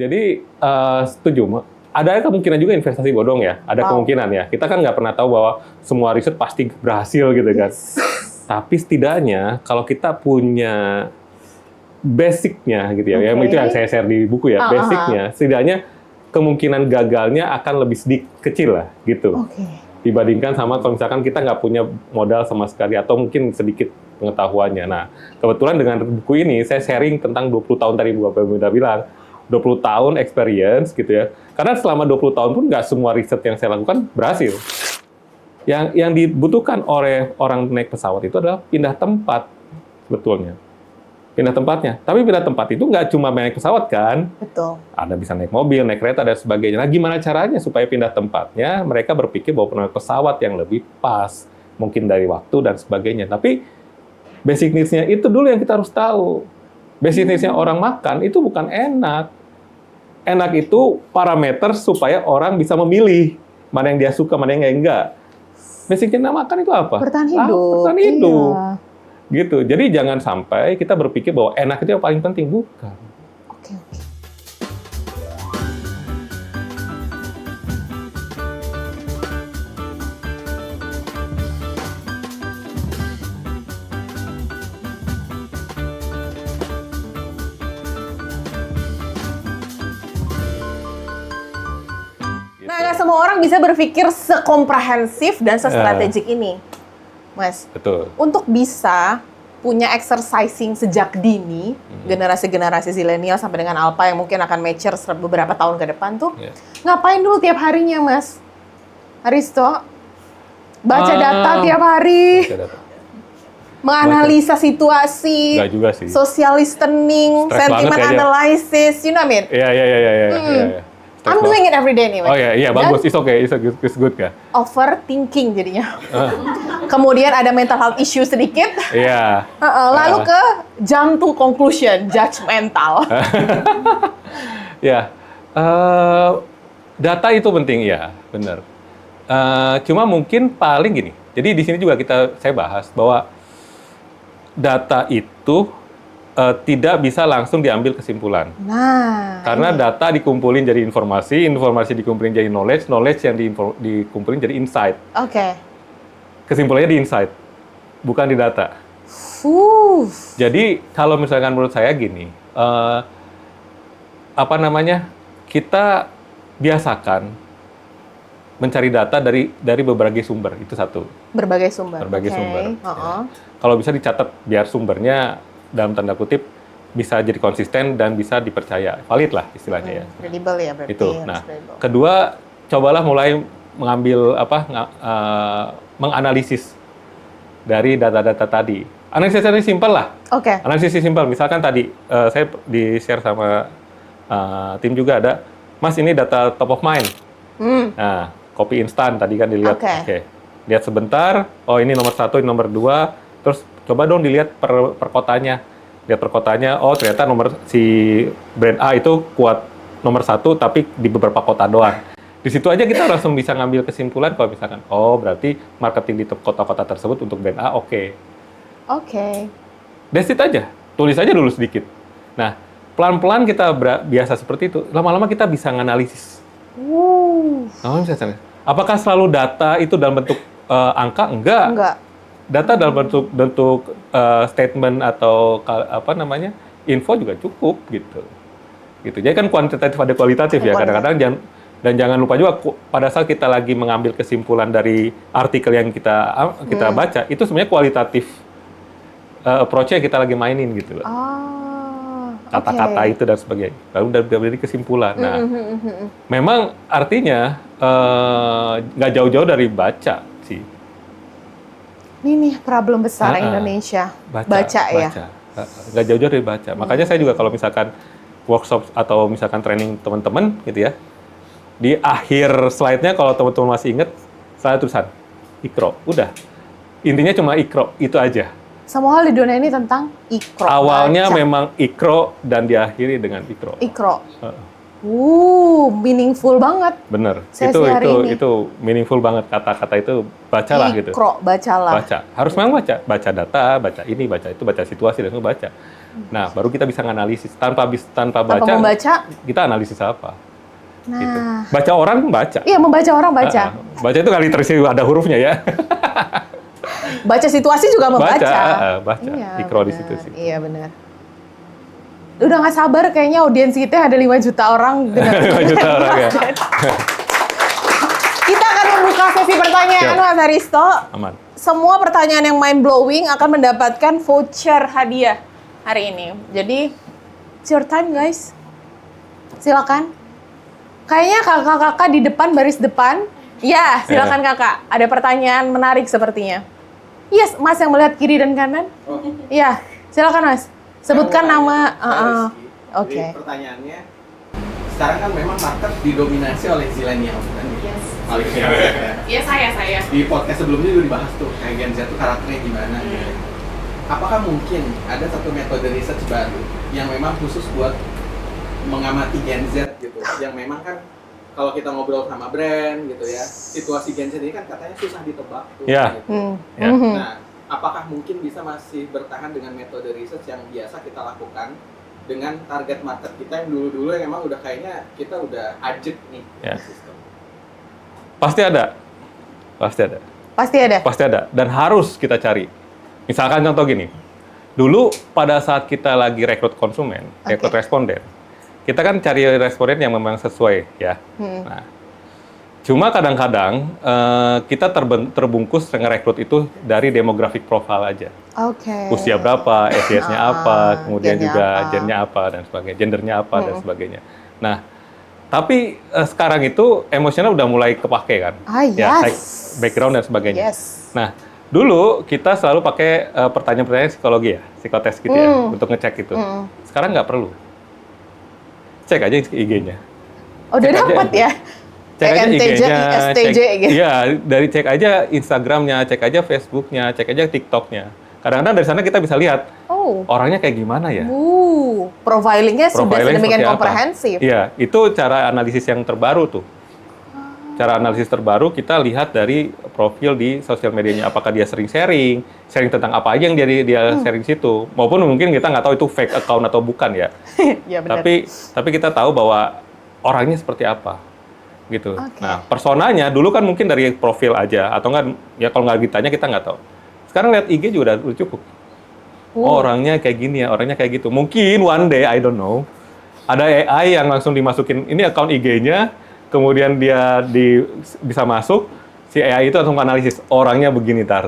Jadi setuju. Ada kemungkinan juga investasi bodong ya. Ada kemungkinan ya. Kita kan nggak pernah tahu bahwa semua riset pasti berhasil gitu kan. Tapi setidaknya kalau kita punya basicnya gitu ya. Itu yang saya share di buku ya. Basicnya, setidaknya kemungkinan gagalnya akan lebih sedikit kecil lah gitu. Dibandingkan sama kalau misalkan kita nggak punya modal sama sekali atau mungkin sedikit pengetahuannya. Nah, kebetulan dengan buku ini saya sharing tentang 20 tahun tadi Bapak udah bilang. 20 tahun experience gitu ya. Karena selama 20 tahun pun nggak semua riset yang saya lakukan berhasil. Yang dibutuhkan oleh orang naik pesawat itu adalah pindah tempat sebetulnya. Pindah tempatnya. Tapi pindah tempat itu nggak cuma naik pesawat kan? Betul. Ada bisa naik mobil, naik kereta, dan sebagainya. Nah, gimana caranya supaya pindah tempatnya? Mereka berpikir bahwa naik pesawat yang lebih pas. Mungkin dari waktu dan sebagainya. Tapi basic needs-nya itu dulu yang kita harus tahu. Basic needs-nya orang makan itu bukan enak. Enak itu parameter supaya orang bisa memilih mana yang dia suka, mana yang enggak. Basicnya makan itu apa? Bertahan hidup. Bertahan hidup. Iya. Gitu. Jadi jangan sampai kita berpikir bahwa enak itu yang paling penting. Bukan. Oke. Nah, nggak semua orang bisa berpikir sekomprehensif dan sestrategik ini, Mas. Betul. Untuk bisa punya exercising sejak dini, generasi-generasi zilenial sampai dengan alpha yang mungkin akan mature beberapa tahun ke depan tuh, ngapain dulu tiap harinya, Mas? Aristo, baca data tiap hari, menganalisa situasi, social listening, sentiment analysis, you know what I mean? Iya. I'm doing it every day anyway. Oh iya, bagus. It's okay. It's good kan? Overthinking jadinya. Kemudian ada mental health issue sedikit. Iya. Lalu ke jump to conclusion, judgmental. Ya, data itu penting ya, benar. Cuma mungkin paling gini. Jadi di sini juga saya bahas bahwa data itu tidak bisa langsung diambil kesimpulan. Nah, karena data dikumpulin jadi informasi dikumpulin jadi knowledge yang dikumpulin jadi insight. Kesimpulannya di insight, bukan di data. Jadi kalau misalkan menurut saya gini, kita biasakan mencari data dari berbagai sumber, itu satu. Berbagai sumber. Ya. Kalau bisa dicatat biar sumbernya dalam tanda kutip bisa jadi konsisten dan bisa dipercaya, valid lah istilahnya ya. Kredibel ya berarti. Itu. Nah, kedua, cobalah mulai mengambil menganalisis dari data-data tadi. Analisisnya simpel lah. Analisis simpel. Misalkan tadi saya di-share sama tim juga ada, Mas ini data top of mind. Nah, kopi instan tadi kan dilihat. Lihat sebentar, oh ini nomor 1, ini nomor 2, terus coba dong dilihat per kotanya. Lihat per kotanya, oh ternyata si brand A itu kuat nomor 1, tapi di beberapa kota doang. Di situ aja kita langsung bisa ngambil kesimpulan kalau misalkan, oh berarti marketing di kota-kota tersebut untuk brand A oke. That's it aja, tulis aja dulu sedikit. Nah, pelan-pelan kita biasa seperti itu, lama-lama kita bisa nganalisis. Apakah selalu data itu dalam bentuk angka? Enggak. Data dalam bentuk statement atau info juga cukup gitu. Jadi kan kuantitatif ada kualitatif ya kadang-kadang, dan jangan lupa juga pada saat kita lagi mengambil kesimpulan dari artikel yang kita baca itu sebenarnya kualitatif approach-nya kita lagi mainin gitu loh. Kata-kata itu dan sebagainya. Lalu dari kesimpulan. Nah, memang artinya nggak jauh-jauh dari baca sih. Ini nih problem besar Indonesia. Baca ya. Nggak jauh-jauh dari baca. Makanya saya juga kalau misalkan workshop atau misalkan training teman-teman gitu ya, di akhir slide-nya kalau teman-teman masih ingat, saya tulisan Iqra. Udah. Intinya cuma Iqra, itu aja. Semua hal di dunia ini tentang Iqra. Awalnya memang Iqra dan diakhiri dengan Iqra. Meaningful banget. Bener. Sesi hari ini. Itu meaningful banget, kata-kata itu bacalah gitu. Bacalah. Baca. Harus memang baca data, baca ini, baca itu, baca situasi dan itu baca. Nah, baru kita bisa nganalisis. Tanpa membaca, kita analisis apa? Nah, Gitu. Baca orang baca. Iya, membaca orang baca. Baca itu kali terisi ada hurufnya ya. Baca situasi juga membaca. Baca. Iya, Ikro di benar. situ sih. Iya, benar. Udah nggak sabar kayaknya audiens kita ada 5 juta orang dengan 5 juta orang ya. Kita akan membuka sesi pertanyaan, Siap. Mas Haristo. Aman. Semua pertanyaan yang mind blowing akan mendapatkan voucher hadiah hari ini. Jadi, it's your time guys. Silakan. Kayaknya kakak-kakak di depan, baris depan. Ya, silakan kakak. Ada pertanyaan menarik sepertinya. Yes, Mas yang melihat kiri dan kanan. Iya, silakan Mas. Sebutkan nama. Oke. Jadi pertanyaannya, sekarang kan memang market didominasi oleh zilenial kan? Yes. Paling Gen Z ya. Iya, saya. Di podcast sebelumnya juga dibahas tuh, kayak Gen Z tuh karakternya gimana gitu. Apakah mungkin ada satu metode research baru yang memang khusus buat mengamati Gen Z gitu, yang memang kan kalau kita ngobrol sama brand gitu ya, situasi Gen Z ini kan katanya susah ditebak tuh. Iya. Gitu. Ya. Nah, apakah mungkin bisa masih bertahan dengan metode research yang biasa kita lakukan dengan target market kita yang dulu-dulu yang emang udah kayaknya kita udah ajek nih Ya. sistem. Pasti ada. Pasti ada. Dan harus kita cari. Misalkan contoh gini. Dulu pada saat kita lagi rekrut konsumen, rekrut responden, kita kan cari responden yang memang sesuai ya. Nah, cuma kadang-kadang kita terbungkus dengan rekrut itu dari demographic profile aja. Oke. Usia berapa, SES-nya apa, kemudian gennya juga apa. gennya apa dan sebagainya, gendernya apa dan sebagainya. Nah, tapi sekarang itu emosional udah mulai kepake kan, ya, background dan sebagainya. Yes. Nah, dulu kita selalu pakai pertanyaan-pertanyaan psikologi ya, psikotes gitu ya, untuk ngecek itu. Sekarang nggak perlu. Cek aja IG-nya. Oh, udah Cek aja. dapat ya? Cek aja IG-nya, ISTJ gitu. Iya, dari cek aja Instagram-nya, cek aja Facebook-nya, cek aja TikTok-nya. Kadang-kadang dari sana kita bisa lihat orangnya kayak gimana ya. Profilingnya sudah sedemikian seperti apa. komprehensif. Iya, itu cara analisis yang terbaru tuh. Cara analisis terbaru kita lihat dari profil di sosial medianya, apakah dia sering sharing tentang apa aja yang dia sharing situ, maupun mungkin kita nggak tahu itu fake account atau bukan ya. Iya, benar. Tapi kita tahu bahwa orangnya seperti apa, gitu. Oke. Nah, personanya dulu kan mungkin dari profil aja, atau nggak ya kalau nggak ditanya kita nggak tahu. Sekarang lihat IG juga udah cukup. Oh, orangnya kayak gini ya, orangnya kayak gitu. Mungkin one day, I don't know, ada AI yang langsung dimasukin ini account IG-nya. Kemudian dia bisa masuk, si AI itu langsung analisis orangnya begini, dar.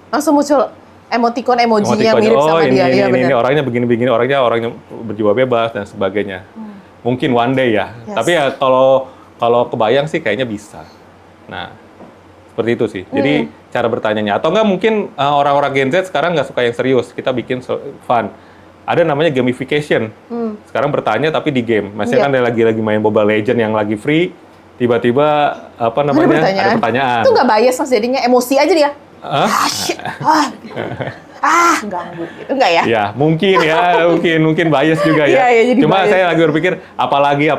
Langsung muncul emoticon emojinya mirip sama dia, ya benar. Ini orangnya begini, orangnya berjiwa bebas dan sebagainya. Mungkin one day ya. Yes. Tapi ya kalau kebayang sih kayaknya bisa. Nah, seperti itu sih. Jadi cara bertanyanya. Atau enggak mungkin orang-orang Gen Z sekarang nggak suka yang serius. Kita bikin fun. Ada namanya gamification. Sekarang bertanya tapi di game. Maksudnya kan dia lagi main Mobile Legends yang lagi free, tiba-tiba apa namanya? Ada pertanyaan. Itu nggak bias Mas, jadinya emosi aja dia. Shit. Ganggu gitu. Enggak ya? Ya, mungkin bias juga ya. Iya, jadi Cuma bias. saya lagi berpikir apalagi yang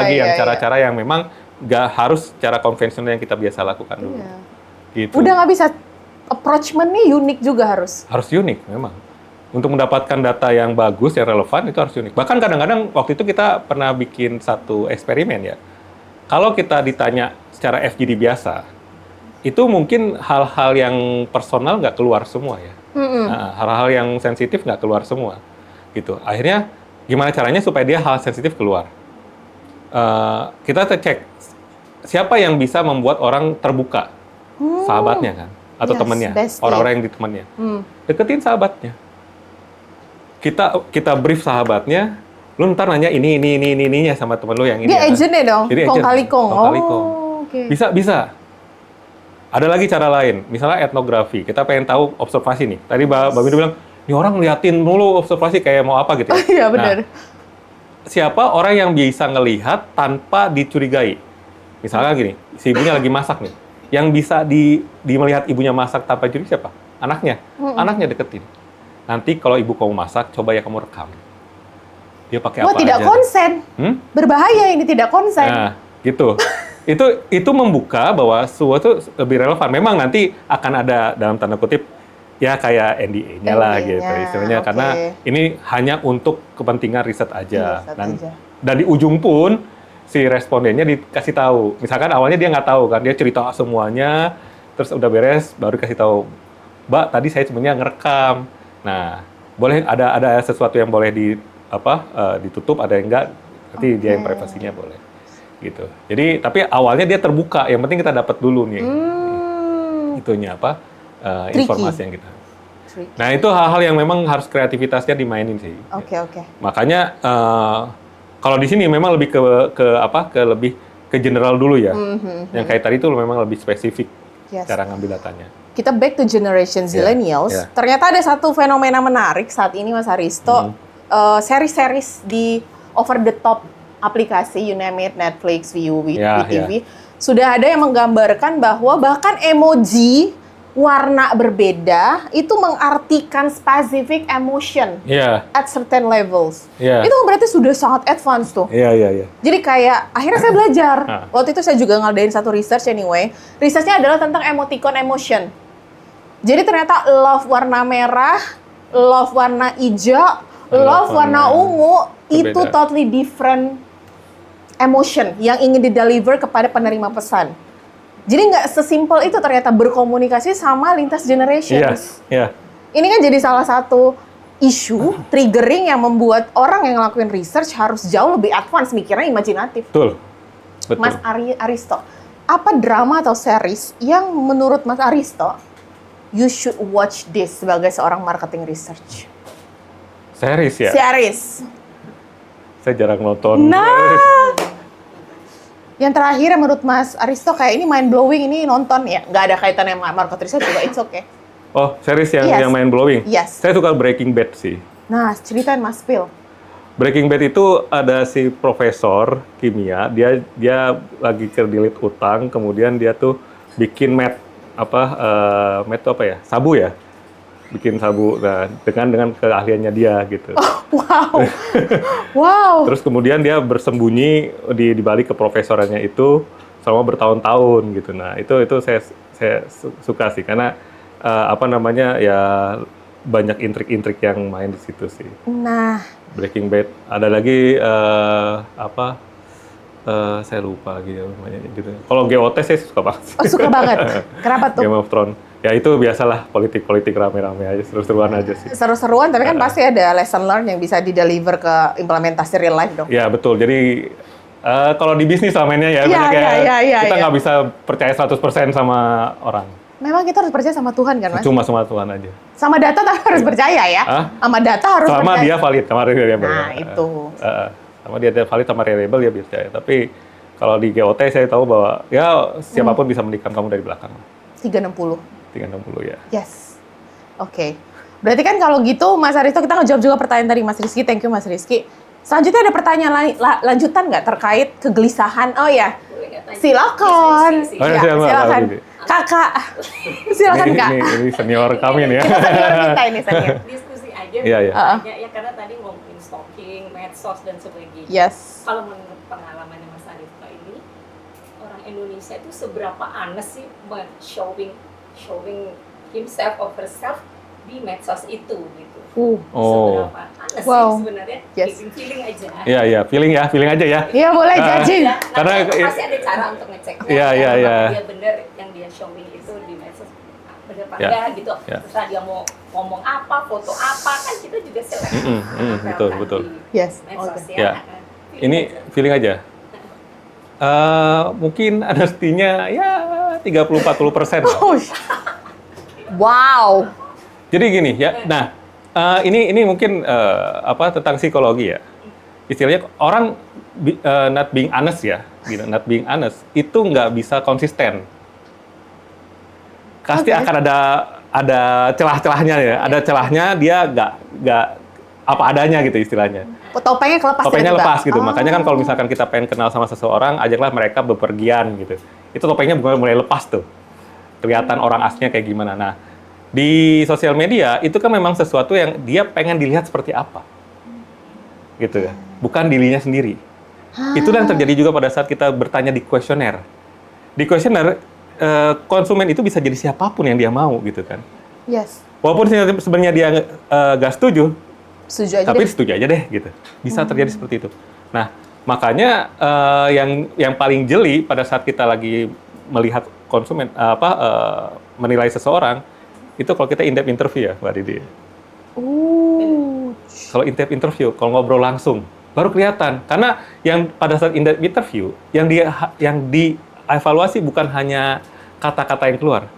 Iya. cara-cara yang memang nggak harus cara konvensional yang kita biasa lakukan dulu. Iya. Gitu. Udah nggak bisa, approachment-nya unik juga harus. Harus unik memang. Untuk mendapatkan data yang bagus, yang relevan, itu harus unik. Bahkan kadang-kadang waktu itu kita pernah bikin satu eksperimen ya. Kalau kita ditanya secara FGD biasa, itu mungkin hal-hal yang personal nggak keluar semua ya. Nah, hal-hal yang sensitif nggak keluar semua. Gitu. Akhirnya, gimana caranya supaya dia hal sensitif keluar? Kita cek, siapa yang bisa membuat orang terbuka? Sahabatnya kan? Atau Yes, temannya? bestie. Orang-orang yang di temannya. Deketin sahabatnya. Kita brief sahabatnya, lu ntar nanya ininya sama temen lu yang ini. Dia agentnya dong, Jadi kong agent. kali kong. Kong kali kong. Oke. Bisa. Ada lagi cara lain, misalnya etnografi. Kita pengen tahu observasi nih. Tadi Mbak Windu bilang, ini orang ngeliatin mulu observasi kayak mau apa gitu. Oh iya benar. Nah, siapa orang yang bisa ngelihat tanpa dicurigai? Misalnya gini, si ibunya lagi masak nih. Yang bisa melihat ibunya masak tanpa curiga siapa? Anaknya. Anaknya deketin. Nanti kalau ibu kamu masak, coba ya kamu rekam. dia pakai Wah, apa tidak aja. konsen. Berbahaya ini tidak konsen. Nah, gitu. itu membuka bahwa suatu lebih relevan. Memang nanti akan ada dalam tanda kutip ya kayak NDA-nya lah NDA-nya, gitu istilahnya, oke. karena ini hanya untuk kepentingan riset aja. Riset dan aja. dan di ujung pun si respondennya dikasih tahu. Misalkan awalnya dia nggak tahu kan, dia cerita semuanya, terus udah beres baru kasih tahu, Mbak tadi saya sebenarnya ngerekam. Nah, boleh ada sesuatu yang boleh ditutup, ada yang enggak, nanti dia yang privasinya boleh. Gitu. Jadi tapi awalnya dia terbuka, yang penting kita dapat dulu nih itunya Tricky. informasi yang kita. Nah itu hal-hal yang memang harus kreativitasnya dimainin sih. Oke. Makanya kalau di sini memang lebih lebih ke general dulu ya. Yang kayak tadi itu memang lebih spesifik cara ngambil datanya. Kita back to generation zillennials. yeah. Ternyata ada satu fenomena menarik saat ini Mas Aristo. Seri-seris di over the top aplikasi, you name it, Netflix, Viu, WeTV. Sudah ada yang menggambarkan bahwa bahkan emoji warna berbeda itu mengartikan specific emotion at certain levels. Itu berarti sudah sangat advance tuh. Iya. Jadi kayak akhirnya saya belajar. Waktu itu saya juga ngadain satu research anyway. Researchnya adalah tentang emoticon emotion. Jadi ternyata love warna merah, love warna hijau, love warna ungu itu totally different emotion yang ingin dideliver kepada penerima pesan. Jadi nggak sesimpel itu ternyata berkomunikasi sama lintas generations. Ini kan jadi salah satu isu triggering yang membuat orang yang ngelakuin research harus jauh lebih advance, mikirnya imajinatif. Betul. Mas Aristo, apa drama atau series yang menurut Mas Aristo you should watch this sebagai seorang marketing research? Series ya? Series. Saya jarang nonton. Yang terakhir menurut Mas Aristo kayak ini mind blowing, ini nonton ya, nggak ada kaitannya sama market research juga, it's okay. Oh, series yang mind blowing? Yes. Saya suka Breaking Bad sih. Nah, ceritain Mas Phil. Breaking Bad itu ada si profesor kimia, dia lagi kredit utang, kemudian dia tuh bikin sabu ya, bikin sabu, nah, dengan keahliannya dia gitu. Wow. Terus kemudian dia bersembunyi di balik ke profesorannya itu selama bertahun-tahun gitu. Nah itu saya suka sih karena ya banyak intrik-intrik yang main di situ sih. Nah. Breaking Bad, ada lagi saya lupa lagi namanya gitu. Kalau GOT saya suka banget. Oh, suka banget. Kenapa tuh? Game of Thrones. Ya itu biasalah politik rame-rame aja, seru-seruan aja sih. Seru-seruan, tapi kan pasti ada lesson learn yang bisa di-deliver ke implementasi real life dong. Ya betul, jadi kalau di bisnis lah mainnya ya, kita nggak bisa percaya 100% sama orang. Memang kita harus percaya sama Tuhan kan Mas? Cuma sama Tuhan aja. Sama data harus percaya ya? Sama data harus selama percaya. Dia valid, sama reliable. Nah itu. Sama dia valid sama reliable ya percaya. Tapi kalau di GOT saya tahu bahwa ya siapapun bisa menikam kamu dari belakang. 360 ya. Yes. Oke. Berarti kan kalau gitu Mas Aristo, kita ngejawab juga pertanyaan tadi Mas Rizky. Thank you Mas Rizky. Selanjutnya ada pertanyaan lanjutan nggak terkait kegelisahan? Oh ya. Silakan. Silakan. Kakak. Silakan Kak. Ini senior kami nih ya. Senior kita ini senior. Diskusi aja. Iya. Ya karena tadi ngomongin stalking, medsos dan sebagainya. Yes. Kalau menurut pengalamannya Mas Aristo ini, orang Indonesia itu seberapa anes sih showing himself or herself di medsos itu gitu. Seberapa anes sih sebenarnya? Feeling aja. Iya, feeling aja ya. Iya, boleh judging. Karena pasti ada cara untuk ngeceknya. Iya. Dia benar yang dia showing itu di medsos benar apa enggak gitu. Setelah dia mau ngomong apa, foto apa, kan kita juga selektif. Betul. Yes. Medsos ya. Ini feeling aja. Mungkin honesty-nya ya 30-40%. Wow. Jadi gini ya. Nah, ini mungkin tentang psikologi ya. Istilahnya orang not being honest ya, gitu. Not being honest itu nggak bisa konsisten. Pasti akan ada celah-celahnya ya. Ada celahnya, dia nggak apa adanya gitu istilahnya. Topengnya kelepas. Topengnya lepas gitu. Makanya kan kalau misalkan kita pengen kenal sama seseorang, ajaklah mereka bepergian gitu. Itu topengnya mulai lepas tuh. Kelihatan orang aslinya kayak gimana. Nah, di sosial media itu kan memang sesuatu yang dia pengen dilihat seperti apa. gitu ya. Bukan dirinya sendiri. Itu yang terjadi juga pada saat kita bertanya di kuesioner. Di kuesioner, konsumen itu bisa jadi siapapun yang dia mau gitu kan. Yes. Walaupun sebenarnya dia nggak setuju, Setuju aja tapi deh. setuju aja deh gitu. Bisa terjadi seperti itu. Nah, makanya yang paling jeli pada saat kita lagi melihat konsumen menilai seseorang itu kalau kita in-depth interview ya, Mbak Didi. Kalau in-depth interview, kalau ngobrol langsung baru kelihatan. Karena yang pada saat in-depth interview yang dievaluasi bukan hanya kata-kata yang keluar,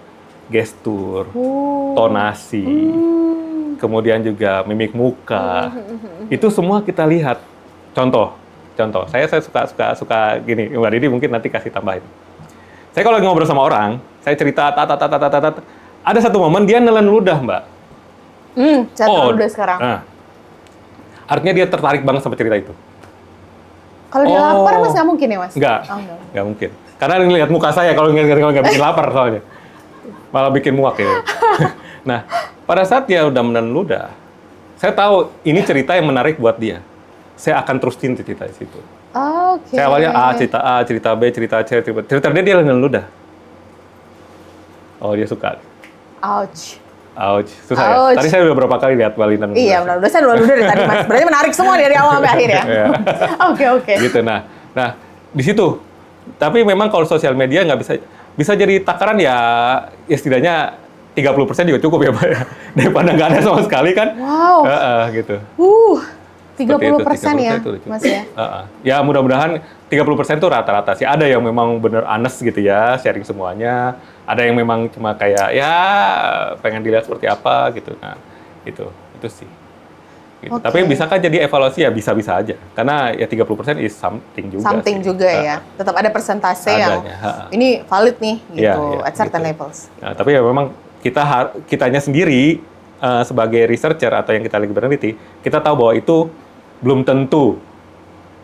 gestur, tonasi, kemudian juga mimik muka. Itu semua kita lihat. Contoh, saya suka gini, Mbak Didi mungkin nanti kasih tambahin. Saya kalau lagi ngobrol sama orang, saya cerita ada satu momen dia nelen ludah, Mbak. Saya tahu udah sekarang. Nah, artinya dia tertarik banget sama cerita itu. Kalau dia lapar, Mas, nggak mungkin ya, Mas? Nggak, Oh, nggak mungkin. Karena lihat muka saya kalau nggak bikin lapar soalnya. Malah bikin muak ya. Nah, pada saat dia udah menelen ludah, saya tahu ini cerita yang menarik buat dia. Saya akan terusin cerita di situ. Oke. Saya awalnya A, cerita B, cerita C, cerita dia nelen ludah. Oh, dia suka. Ouch, susah ya? Ouch. Tadi saya udah berapa kali lihat Walinan. Iya, benar. Udah saya udah dari tadi, Mas. Berarti menarik semua dari awal sampai akhir ya. Iya. Oke. Gitu, nah di situ. Tapi memang kalau sosial media nggak bisa jadi takaran ya setidaknya 30% juga cukup ya, Pak ya. Daripada nggak ada sama sekali kan. Wow. Gitu. 30% ya, itu udah cukup. Mas ya. Ya mudah-mudahan 30% itu rata-rata sih. Ada yang memang bener honest gitu ya, sharing semuanya. Ada yang memang cuma kayak ya pengen dilihat seperti apa gitu. Nah, itu sih. Gitu. Oke. Tapi bisakah jadi evaluasi ya bisa-bisa aja. Karena ya 30% is something juga Something sih. juga ya. Tetap ada persentase yang Adanya, ini valid nih Iya, gitu iya, at certain gitu. levels. Nah, tapi ya memang kitanya sendiri sebagai researcher atau yang kita lagi meneliti, kita tahu bahwa itu belum tentu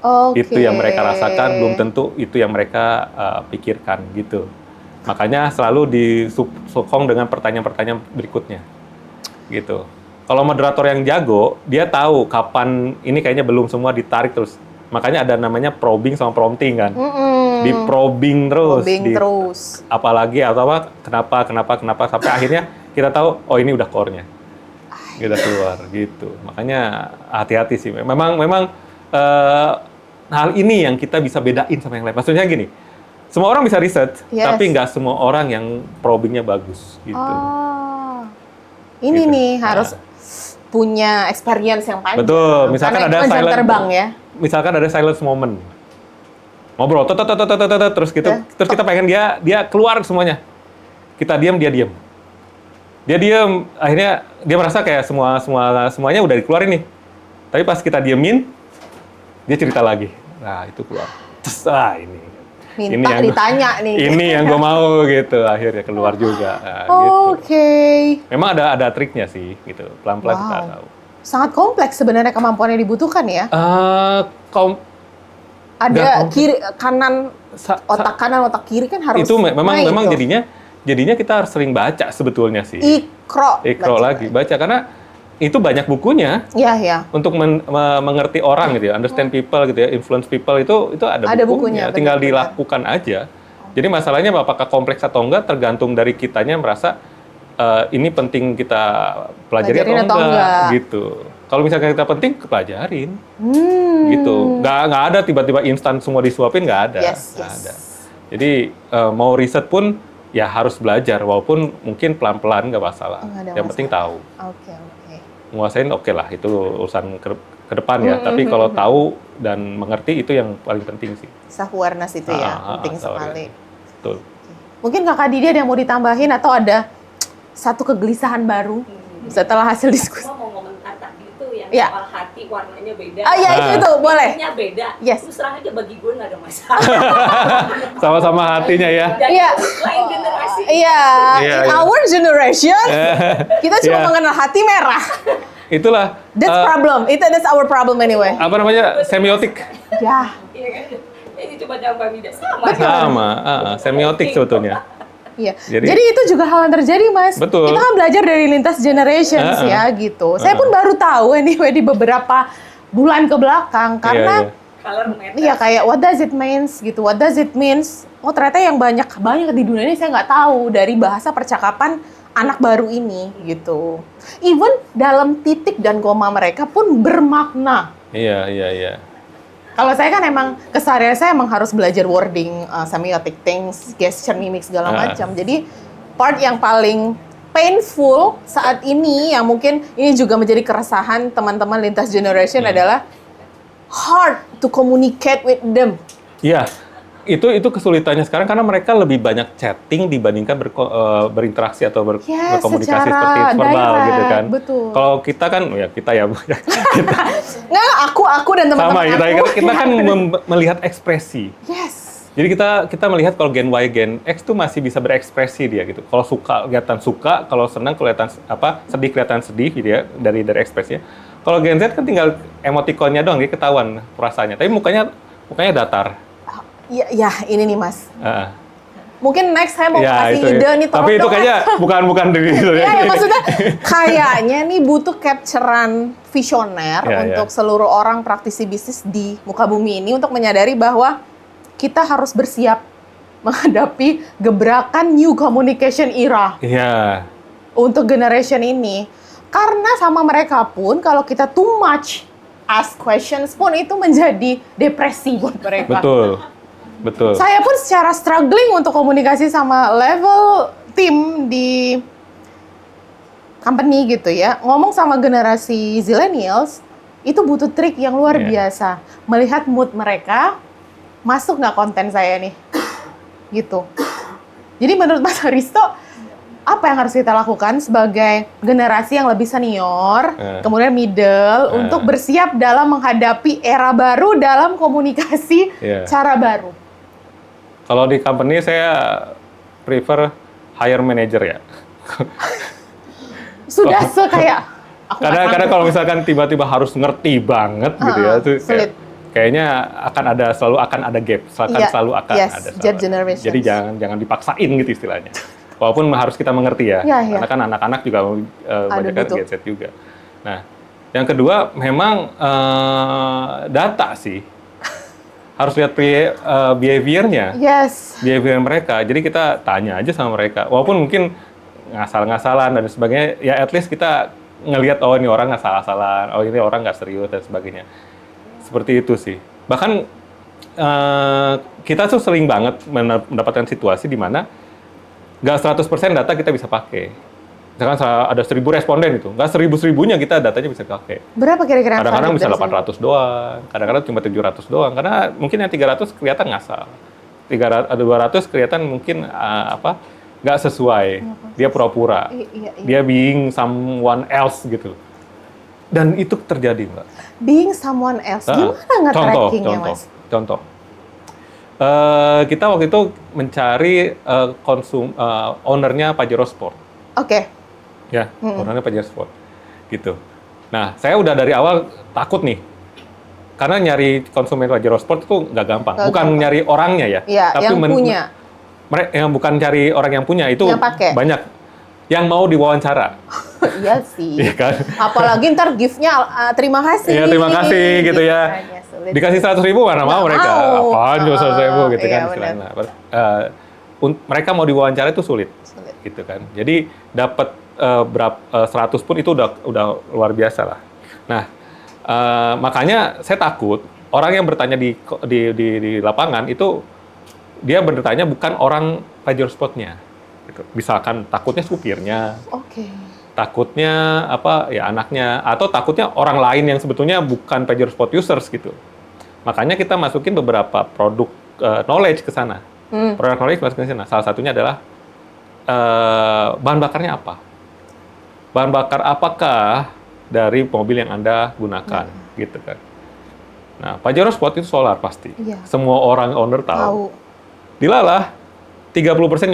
Oke. itu yang mereka rasakan, belum tentu itu yang mereka pikirkan gitu. Makanya selalu disokong dengan pertanyaan-pertanyaan berikutnya, gitu. Kalau moderator yang jago, dia tahu kapan ini kayaknya belum semua ditarik terus. Makanya ada namanya probing sama prompting kan. Di probing terus. Terus. Apalagi atau apa, kenapa sampai akhirnya kita tahu oh ini udah core-nya. Udah keluar gitu. Makanya hati-hati sih. Memang hal ini yang kita bisa bedain sama yang lain. Maksudnya gini, semua orang bisa riset, Yes. tapi nggak semua orang yang probingnya bagus gitu. Ini Gitu. nih harus punya experience yang panjang. Betul. Misalkan Karena ada itu kan jam silent terbang ya. Misalkan ada silence moment. Ngobrol terus gitu. Terus kita pengen dia keluar semuanya. Kita diam, dia diam. Dia diam, akhirnya dia merasa kayak semuanya udah dikeluarin nih. Tapi pas kita diemin, dia cerita lagi. Nah, itu keluar. Terus, ini. Minta ditanya nih. Ini yang gue mau gitu. Akhirnya keluar juga. Nah, gitu. Oke. Memang ada triknya sih gitu. Pelan-pelan kita Wow. tahu. Sangat kompleks sebenarnya kemampuan yang dibutuhkan ya. Ada kompleks. kiri kanan otak kanan otak kiri kan harus Itu memang itu. jadinya kita harus sering baca sebetulnya sih. Ikro Lagi baca karena itu banyak bukunya ya untuk mengerti orang gitu ya, understand people gitu ya, influence people itu ada bukunya, tinggal benar-benar. dilakukan aja. Jadi masalahnya apakah kompleks atau enggak tergantung dari kitanya merasa ini penting kita pelajari atau enggak gitu. Kalau misalkan kita penting, kepelajarin gitu. Nggak ada tiba-tiba instan semua disuapin, nggak ada. Yes. Ada. Jadi mau riset pun ya harus belajar, walaupun mungkin pelan-pelan nggak masalah. Yang penting tahu. Oke. Nguasain oke lah, itu urusan ke depan ya. Tapi kalau tahu dan mengerti itu yang paling penting sih. Self awareness itu ya penting sekali. Betul. Mungkin Kakak Didi ada yang mau ditambahin atau ada satu kegelisahan baru setelah hasil diskusi? Cuma mau komentar tadi itu yang Ya. soal hati warnanya beda. Iya itu boleh. Hatinya beda. Yes. Terus terang aja bagi gue nggak ada masalah. Sama-sama hatinya ya. Dan Iya. lain generasi. Iya, Iya, in iya. our generation kita cuma Iya. mengenal hati merah. Itulah That's problem. That's our problem anyway. apa namanya semiotik. Ya. Iya kan? Ini cuma jawaban tidak sama. Sama, semiotik sebetulnya. Iya. Jadi- Jadi itu juga hal yang terjadi, Mas. Betul. Kita kan belajar dari lintas generations ya gitu. Saya pun baru tahu anyway di beberapa bulan ke belakang karena color matters. iya kayak what does it means gitu, what does it means? Oh ternyata yang banyak di dunia ini saya nggak tahu dari bahasa percakapan anak baru ini gitu. Even dalam titik dan koma mereka pun bermakna. Iya. Kalau saya kan emang keseharian saya emang harus belajar wording, semiotic things, gesture, mimik segala macam. Jadi part yang paling painful saat ini yang mungkin ini juga menjadi keresahan teman-teman lintas generation adalah hard to communicate with them. Iya. Itu kesulitannya sekarang karena mereka lebih banyak chatting dibandingkan berinteraksi atau berkomunikasi seperti verbal direct, gitu kan. Betul. Kalau kita kan ya kita Nggak, aku dan teman-teman sama kita kan melihat ekspresi. Yes. Jadi kita melihat kalau Gen Y, Gen X tuh masih bisa berekspresi dia gitu. Kalau suka kelihatan suka, kalau senang kelihatan sedih kelihatan sedih gitu ya dari ekspresinya. Kalau Gen Z kan tinggal emotikonnya doang, dia ketahuan perasaannya. Tapi mukanya datar. Ya ini nih Mas. Mungkin next saya mau kasih itu, ide nih. Tapi itu kayaknya bukan dari itu ya. Ya maksudnya kayaknya nih butuh capturean visioner untuk seluruh orang praktisi bisnis di muka bumi ini untuk menyadari bahwa kita harus bersiap menghadapi gebrakan new communication era. Iya. Untuk generation ini. Karena sama mereka pun kalau kita too much ask questions pun itu menjadi depresi buat mereka. Betul. Saya pun secara struggling untuk komunikasi sama level tim di company gitu ya. Ngomong sama generasi zillennials, itu butuh trik yang luar biasa. Melihat mood mereka, masuk nggak konten saya nih? Gitu. Jadi menurut Mas Haristo, apa yang harus kita lakukan sebagai generasi yang lebih senior, kemudian middle, untuk bersiap dalam menghadapi era baru dalam komunikasi cara baru? Kalau di company saya prefer hire manager ya. Sudah kayak karena kalau misalkan tiba-tiba harus ngerti banget gitu ya, itu kayaknya selalu akan ada gap, selalu akan ada. Jadi jangan dipaksain gitu istilahnya. Walaupun harus kita mengerti ya, karena kan anak-anak juga banyak kan gadget juga. Nah, yang kedua memang data sih. Harus lihat behavior-nya, behavior mereka. Jadi kita tanya aja sama mereka. Walaupun mungkin ngasal-ngasalan dan sebagainya, ya at least kita ngelihat oh ini orang ngasal-ngasalan, oh ini orang nggak serius dan sebagainya. Seperti itu sih. Bahkan kita tuh sering banget mendapatkan situasi di mana nggak 100% data kita bisa pakai. Misalkan ada 1.000 responden itu, nggak 1.000-1.000-nya kita datanya bisa pakai. Berapa kira-kira? Kadang-kadang bisa 800 doang, kadang-kadang cuma 700 doang. Karena mungkin yang 300 kelihatan ngasal. 200 kelihatan mungkin nggak sesuai. Dia pura-pura. Dia being someone else gitu. Dan itu terjadi, Mbak. Being someone else? Gimana nge-trackingnya, Mas? Contoh. Kita waktu itu mencari ownernya Pajero Sport. Oke. Ya, ownernya Pajero Sport. Gitu. Nah, saya udah dari awal takut nih. Karena nyari konsumen Pajero Sport itu nggak gampang. Bukan nyari orangnya ya. Iya, tapi yang punya. Yang bukan cari orang yang punya, itu banyak. Yang mau diwawancara. Iya sih. Iya kan? Apalagi ntar gift-nya terima kasih. Iya, terima kasih gitu ya. Dikasih 100.000 mana mau mereka. Apaan cuma 100.000 gitu kan istilahnya. Mereka mau diwawancara itu sulit. Gitu kan. Jadi dapat 100 pun itu udah luar biasa lah. Nah, makanya saya takut orang yang bertanya di lapangan itu dia bertanya bukan orang Pajero Sport-nya. Gitu. Misalkan takutnya supirnya. Takutnya anaknya, atau takutnya orang lain yang sebetulnya bukan Pajero Sport users gitu. Makanya kita masukin beberapa produk knowledge ke sana. Produk knowledge masukin ke sana. Salah satunya adalah bahan bakarnya apa? Bahan bakar apakah dari mobil yang Anda gunakan, gitu kan? Nah, Pajero Sport itu solar pasti. Semua orang owner tahu. Dilalah 30%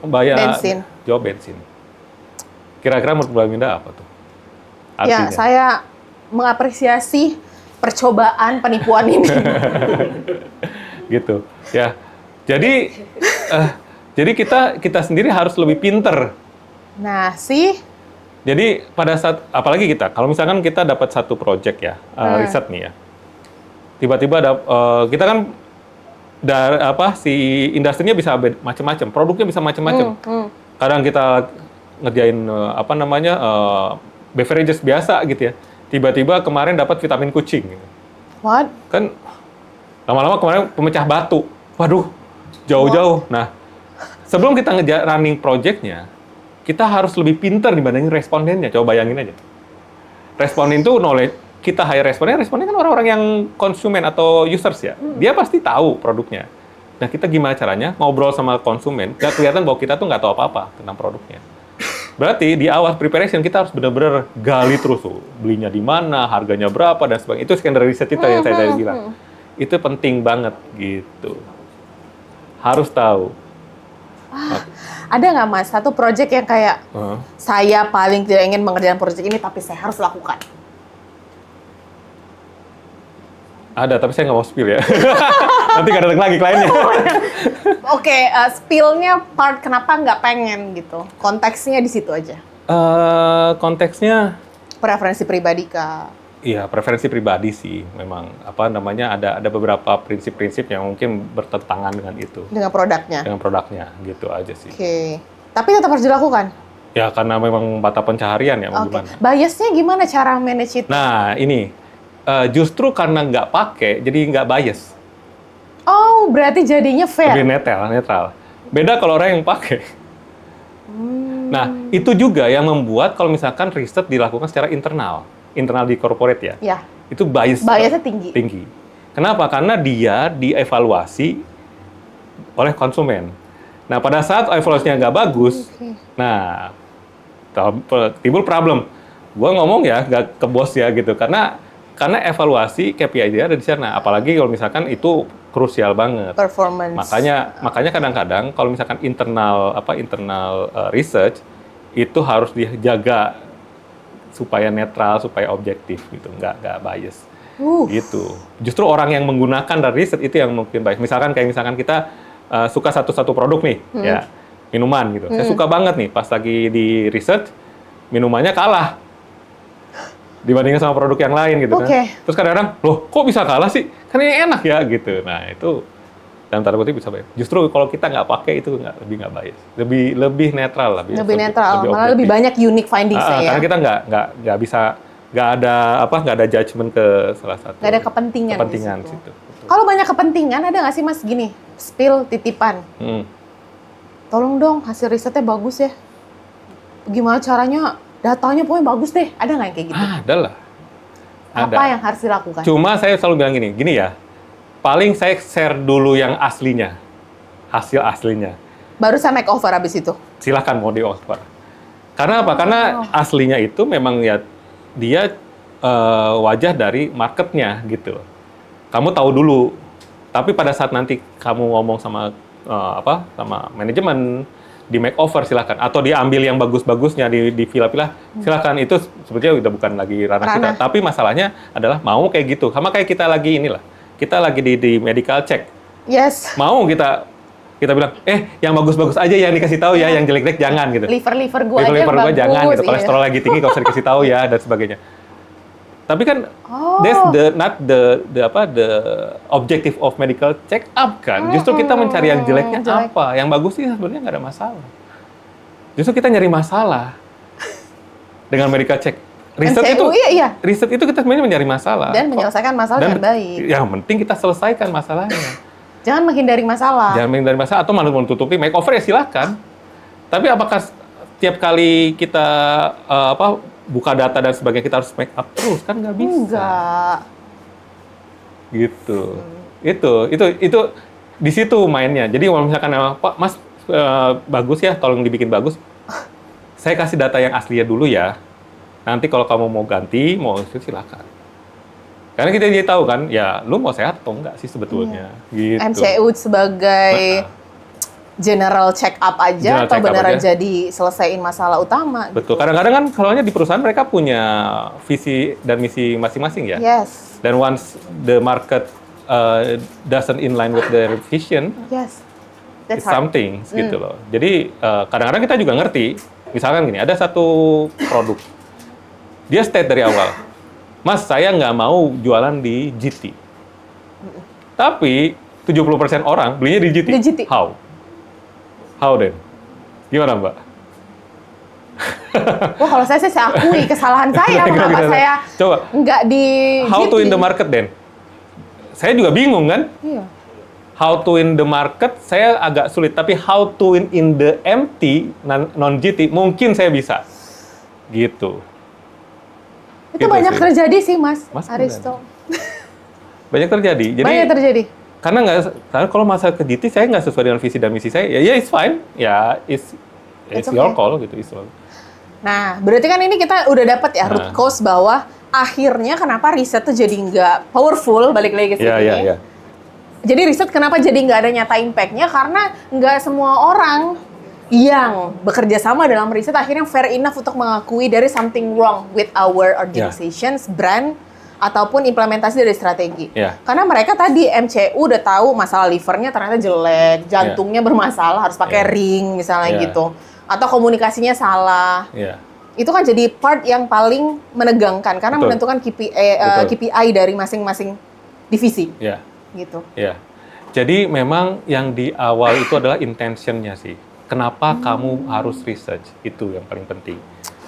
bayar bensin. Jawab bensin. Kira-kira menurut Mbak Minda apa tuh? Artinya? Ya, saya mengapresiasi percobaan penipuan ini. Gitu, ya. Jadi kita sendiri harus lebih pinter. Nah, si Jadi pada saat, apalagi kita, kalau misalkan kita dapat satu project ya, riset nih ya, tiba-tiba kita kan si industrinya bisa macam-macam, produknya bisa macam-macam. Kadang kita ngerjain beverages biasa gitu ya, tiba-tiba kemarin dapat vitamin kucing. Gitu. What? Kan lama-lama kemarin pemecah batu, waduh jauh-jauh. Nah, sebelum kita running project-nya, kita harus lebih pintar dibandingin respondennya. Coba bayangin aja. Responden itu knowledge, kita hire responden kan orang-orang yang konsumen atau users ya. Dia pasti tahu produknya. Nah, kita gimana caranya ngobrol sama konsumen, nggak kelihatan bahwa kita tuh nggak tahu apa-apa tentang produknya. Berarti di awal preparation kita harus benar-benar gali terus tuh. Belinya di mana, harganya berapa, dan sebagainya. Itu skenario riset kita yang saya tadi bilang. Itu penting banget gitu. Harus tahu. Ada nggak Mas, satu project yang kayak saya paling tidak ingin mengerjakan project ini tapi saya harus lakukan? Ada, tapi saya nggak mau spill ya. Nanti nggak datang lagi kliennya. Oke, spill-nya part kenapa nggak pengen gitu? Konteksnya di situ aja. Konteksnya Preferensi pribadi Kak? iya, preferensi pribadi sih. Memang ada beberapa prinsip-prinsip yang mungkin bertentangan dengan itu. Dengan produknya? Dengan produknya, gitu aja sih. Oke. Tapi tetap harus dilakukan? Ya, karena memang mata pencaharian ya, mau gimana. Biasnya gimana cara manage itu? Nah, ini. Justru karena nggak pakai, jadi nggak bias. Oh, berarti jadinya fair? Lebih netral. Beda kalau orang yang pakai. Nah, itu juga yang membuat kalau misalkan riset dilakukan secara internal di corporate ya. Ya. Itu biasnya tinggi. Kenapa? Karena dia dievaluasi oleh konsumen. Nah, pada saat evaluasinya nggak bagus, nah, timbul problem. Gua ngomong ya, nggak ke bos ya gitu. Karena evaluasi KPI dia ada di sana. Apalagi kalau misalkan itu krusial banget. Performance. Makanya kadang-kadang kalau misalkan internal research itu harus dijaga supaya netral, supaya objektif gitu, nggak bias. Gitu. Justru orang yang menggunakan dari riset itu yang mungkin bias. Misalkan kita suka satu produk nih, ya minuman gitu. Saya suka banget nih pas lagi di riset minumannya kalah dibandingkan sama produk yang lain gitu kan. Terus kadang-kadang, loh kok bisa kalah sih? Kan ini enak ya gitu. Nah itu dalam tanda kutip bisa bias. Justru kalau kita nggak pakai itu lebih nggak bias, lebih netral lah. Lebih netral, malah lebih banyak unique findings ya. Karena kita nggak bisa, nggak ada judgement ke salah satu. Nggak ada kepentingan di situ. Kalau banyak kepentingan ada nggak sih Mas gini, spill titipan. Tolong dong hasil risetnya bagus ya. Gimana caranya? Datanya pokoknya bagus deh. Ada nggak yang kayak gitu? Ada lah. Apa yang harus dilakukan? Cuma saya selalu bilang gini ya. Paling saya share dulu yang aslinya, hasil aslinya. Baru saya make over habis itu? Silahkan mau di over. Karena apa? Karena aslinya itu memang ya dia wajah dari marketnya gitu. Kamu tahu dulu. Tapi pada saat nanti kamu ngomong sama sama manajemen, di make over silakan, atau diambil yang bagus-bagusnya dipilah-pilah silakan. Itu sebetulnya udah bukan lagi ranah kita, tapi masalahnya adalah mau kayak gitu, sama kayak kita lagi kita lagi di medical check, mau kita bilang yang bagus-bagus aja yang dikasih tahu ya, yang jelek-jelek jangan gitu, liver gua jangan gitu, kolesterol lagi tinggi nggak usah dikasih tahu ya, dan sebagainya. Tapi kan that's not the objective of medical check up kan. Justru kita mencari yang jeleknya apa, yang bagus sih sebenarnya nggak ada masalah. Justru kita nyari masalah dengan medical check. Riset itu kita sebenarnya mencari masalah dan menyelesaikan masalah dengan baik. Yang penting kita selesaikan masalahnya. Jangan menghindari masalah. Atau malah menutupi, make over ya silakan. Tapi apakah tiap kali kita buka data dan sebagainya kita harus make up terus? Kan nggak bisa. Enggak. Gitu. Itu di situ mainnya. Jadi kalau misalkan Pak Mas bagus ya, tolong dibikin bagus. Saya kasih data yang aslinya dulu ya. Nanti kalau kamu mau ganti, mau itu silakan. Karena kita jadi tahu kan, ya lu mau sehat atau enggak sih sebetulnya. Gitu. MCU sebagai general check up aja atau beneran jadi selesaiin masalah utama. Betul. Kadang-kadang kan soalnya di perusahaan mereka punya visi dan misi masing-masing ya. Yes. Dan once the market doesn't inline with their vision, that's it's something gitu loh. Jadi kadang-kadang kita juga ngerti Misalkan gini, ada satu produk, dia state dari awal, Mas, saya nggak mau jualan di GT. Tapi 70% orang belinya di GT. Di GT. How? How then? Gimana, Mbak? Wah, kalau saya akui kesalahan saya. Mengapa saya Coba, nggak di how GT? to in the market then? Saya juga bingung kan? Iya. How to in the market, saya agak sulit. Tapi how to in the MT, non-GT, mungkin saya bisa. Gitu. Itu Gitu banyak sih. terjadi sih, Mas Mas, Aristo. Banyak terjadi. Jadi, Banyak terjadi. karena kalau masalah ke GT, saya nggak sesuai dengan visi dan misi saya, ya it's fine. Ya, it's It's your okay. call gitu. It's all. Nah, berarti kan ini kita udah dapat ya root Nah. cause bahwa akhirnya kenapa riset tuh jadi nggak powerful, balik lagi ke sini. Iya. Jadi riset kenapa jadi nggak ada nyata impact-nya karena nggak semua orang yang bekerja sama dalam riset akhirnya fair enough untuk mengakui there is something wrong with our organizations, brand, ataupun implementasi dari strategi. Ya. Karena mereka tadi MCU udah tahu masalah livernya ternyata jelek, jantungnya bermasalah, harus pakai Ya. ring misalnya Ya. gitu. Atau komunikasinya salah. Iya. Itu kan jadi part yang paling menegangkan karena Betul. menentukan Betul. KPI dari masing-masing divisi Iya. gitu. Ya, jadi memang yang di awal itu adalah intentionnya sih. Kenapa kamu harus research? Itu yang paling penting.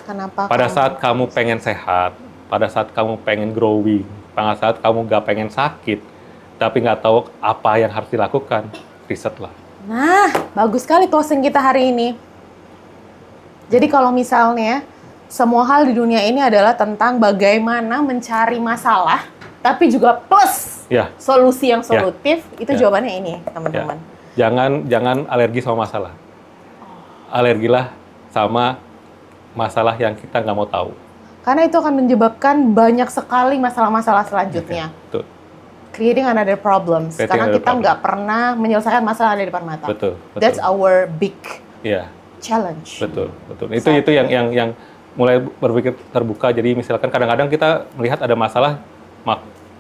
Kenapa? Pada saat kamu pengen sehat, pada saat kamu pengen growing, pada saat kamu nggak pengen sakit, tapi nggak tahu apa yang harus dilakukan, risetlah. Nah, bagus sekali closing kita hari ini. Jadi kalau misalnya semua hal di dunia ini adalah tentang bagaimana mencari masalah, tapi juga plus Ya, solusi yang solutif, itu Ya. jawabannya ini, teman-teman. jangan alergi sama masalah. Alergilah sama masalah yang kita nggak mau tahu. Karena itu akan menyebabkan banyak sekali masalah-masalah selanjutnya. Betul, Creating another problems. Creating Karena another kita nggak pernah menyelesaikan masalah yang ada di depan mata. betul. That's our big Iya. challenge. Betul. Itu yang mulai berpikir terbuka. Jadi misalkan kadang-kadang kita melihat ada masalah,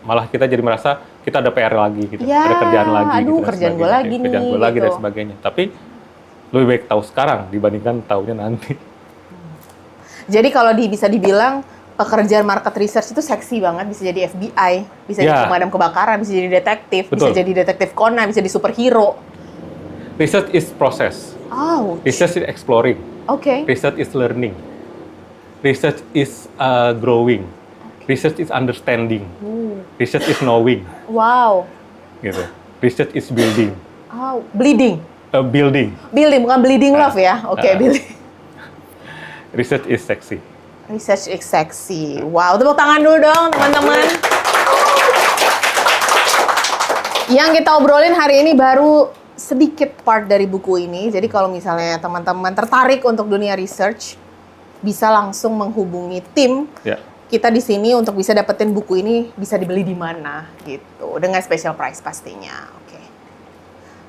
malah kita jadi merasa kita ada PR lagi, gitu. Ya, Ada kerjaan lagi. aduh, gitu, dan kerjaan gue sebagainya. lagi Kerjaan nih, gue lagi gitu. dan sebagainya. Tapi lebih baik tahu sekarang dibandingkan tahunya nanti. Jadi kalau bisa dibilang pekerjaan market research itu seksi banget, bisa jadi FBI, bisa Ya. jadi pemadam kebakaran, bisa jadi detektif, bisa Betul. jadi detektif Conan, bisa jadi superhero. Research is process. Oh, Research is exploring. oke. Research is learning. Research is growing. Research is understanding. Research is knowing. Wow. Gitu. Research is building. Oh, bleeding. Building. Building, bukan bleeding love ya. Oke, building. Research is sexy. Research is sexy. Wow, tepuk tangan dulu dong teman-teman. Yang kita obrolin hari ini baru sedikit part dari buku ini. Jadi kalau misalnya teman-teman tertarik untuk dunia research, bisa langsung menghubungi tim Ya. kita di sini untuk bisa dapetin buku ini, bisa dibeli di mana gitu. Dengan special price pastinya.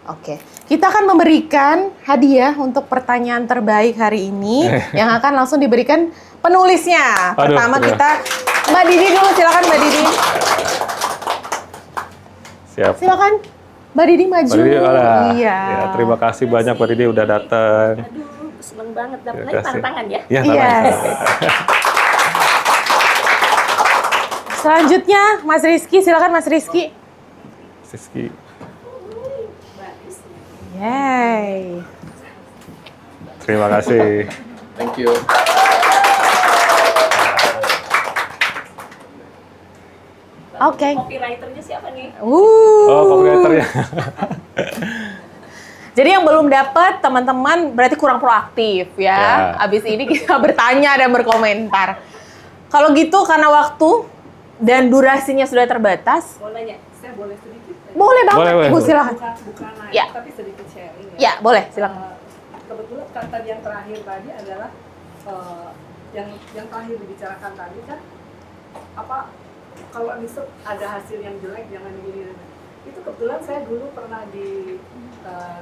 Oke. Kita akan memberikan hadiah untuk pertanyaan terbaik hari ini yang akan langsung diberikan penulisnya. Aduh, Pertama ya. kita Mbak Didi dulu, silakan Mbak Didi. Siap. Silakan Mbak Didi maju. Mbak Didi, Iya. ya, terima kasih banyak Mbak Didi udah datang. Aduh, seneng banget dapat Terima lagi kasih. tantangan ya. Ya, Yes. Selanjutnya Mas Rizky, silakan Mas Rizky. Siski. Yay. Terima kasih. Thank you. Oke. Copywriternya siapa nih? Oh, copywriternya. Jadi yang belum dapat teman-teman berarti kurang proaktif ya. Ya. Abis ini kita bertanya dan berkomentar. Kalau gitu karena waktu dan durasinya sudah terbatas, Mau nanya, saya boleh sedikit? boleh banget Boleh, Ibu boleh. silakan. Bukan nanya, Ya. tapi sedikit sharing Ya, boleh silakan. Kebetulan kata yang terakhir tadi adalah yang terakhir dibicarakan tadi kan apa kalau riset ada hasil yang jelek jangan gini. Itu kebetulan saya dulu pernah di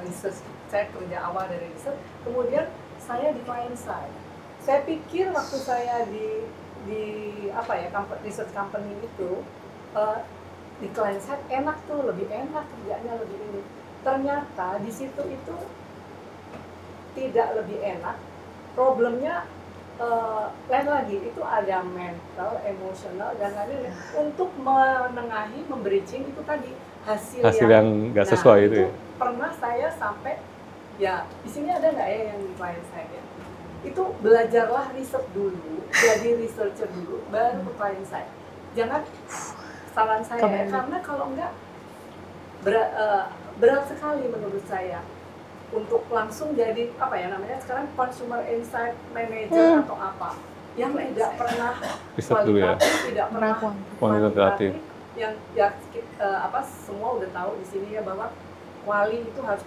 research, saya kerja awal dari riset, kemudian saya di client side. Saya pikir waktu saya di apa ya research company itu di client side enak tuh, lebih enak kerjanya, lebih ini. Ternyata di situ itu tidak lebih enak, problemnya lain lagi, itu ada mental, emosional, dan lain-lain untuk menengahi, membridging itu tadi hasil yang nggak sesuai itu ya. Pernah saya sampai, ya di sini ada nggak ya yang di klien saya? Itu belajarlah riset dulu, jadi researcher dulu, baru ke klien saya. Jangan, saran saya ya, karena kalau enggak berat sekali menurut saya untuk langsung jadi apa ya namanya sekarang consumer insight manager atau apa yang tidak pernah kualitatif, tidak pernah kuantitatif, yang ya semua udah tahu di sini ya bahwa kuali itu harus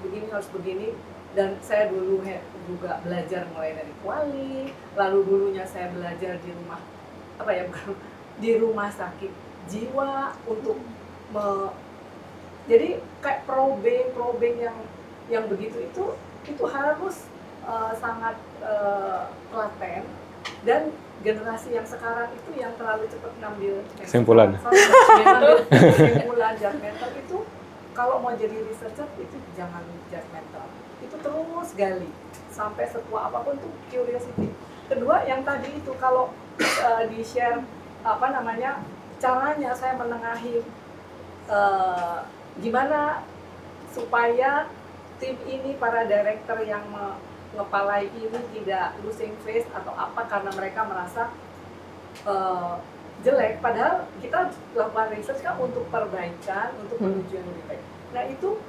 begini, dan saya dulu juga belajar mulai dari kuali, lalu dulunya saya belajar di rumah di rumah sakit jiwa untuk jadi kayak probing yang begitu itu harus sangat telaten, dan generasi yang sekarang itu yang terlalu cepat ngambil kesimpulan judgmental itu. Kalau mau jadi researcher itu jangan judgmental, itu terus gali sampai setua apapun tuh curiosity. Kedua yang tadi itu kalau di share caranya saya menengahi gimana supaya tim ini, para director yang ngepalai ini tidak losing face atau apa karena mereka merasa jelek, padahal kita lakukan research kan untuk perbaikan, untuk menuju yang lebih baik. Nah itu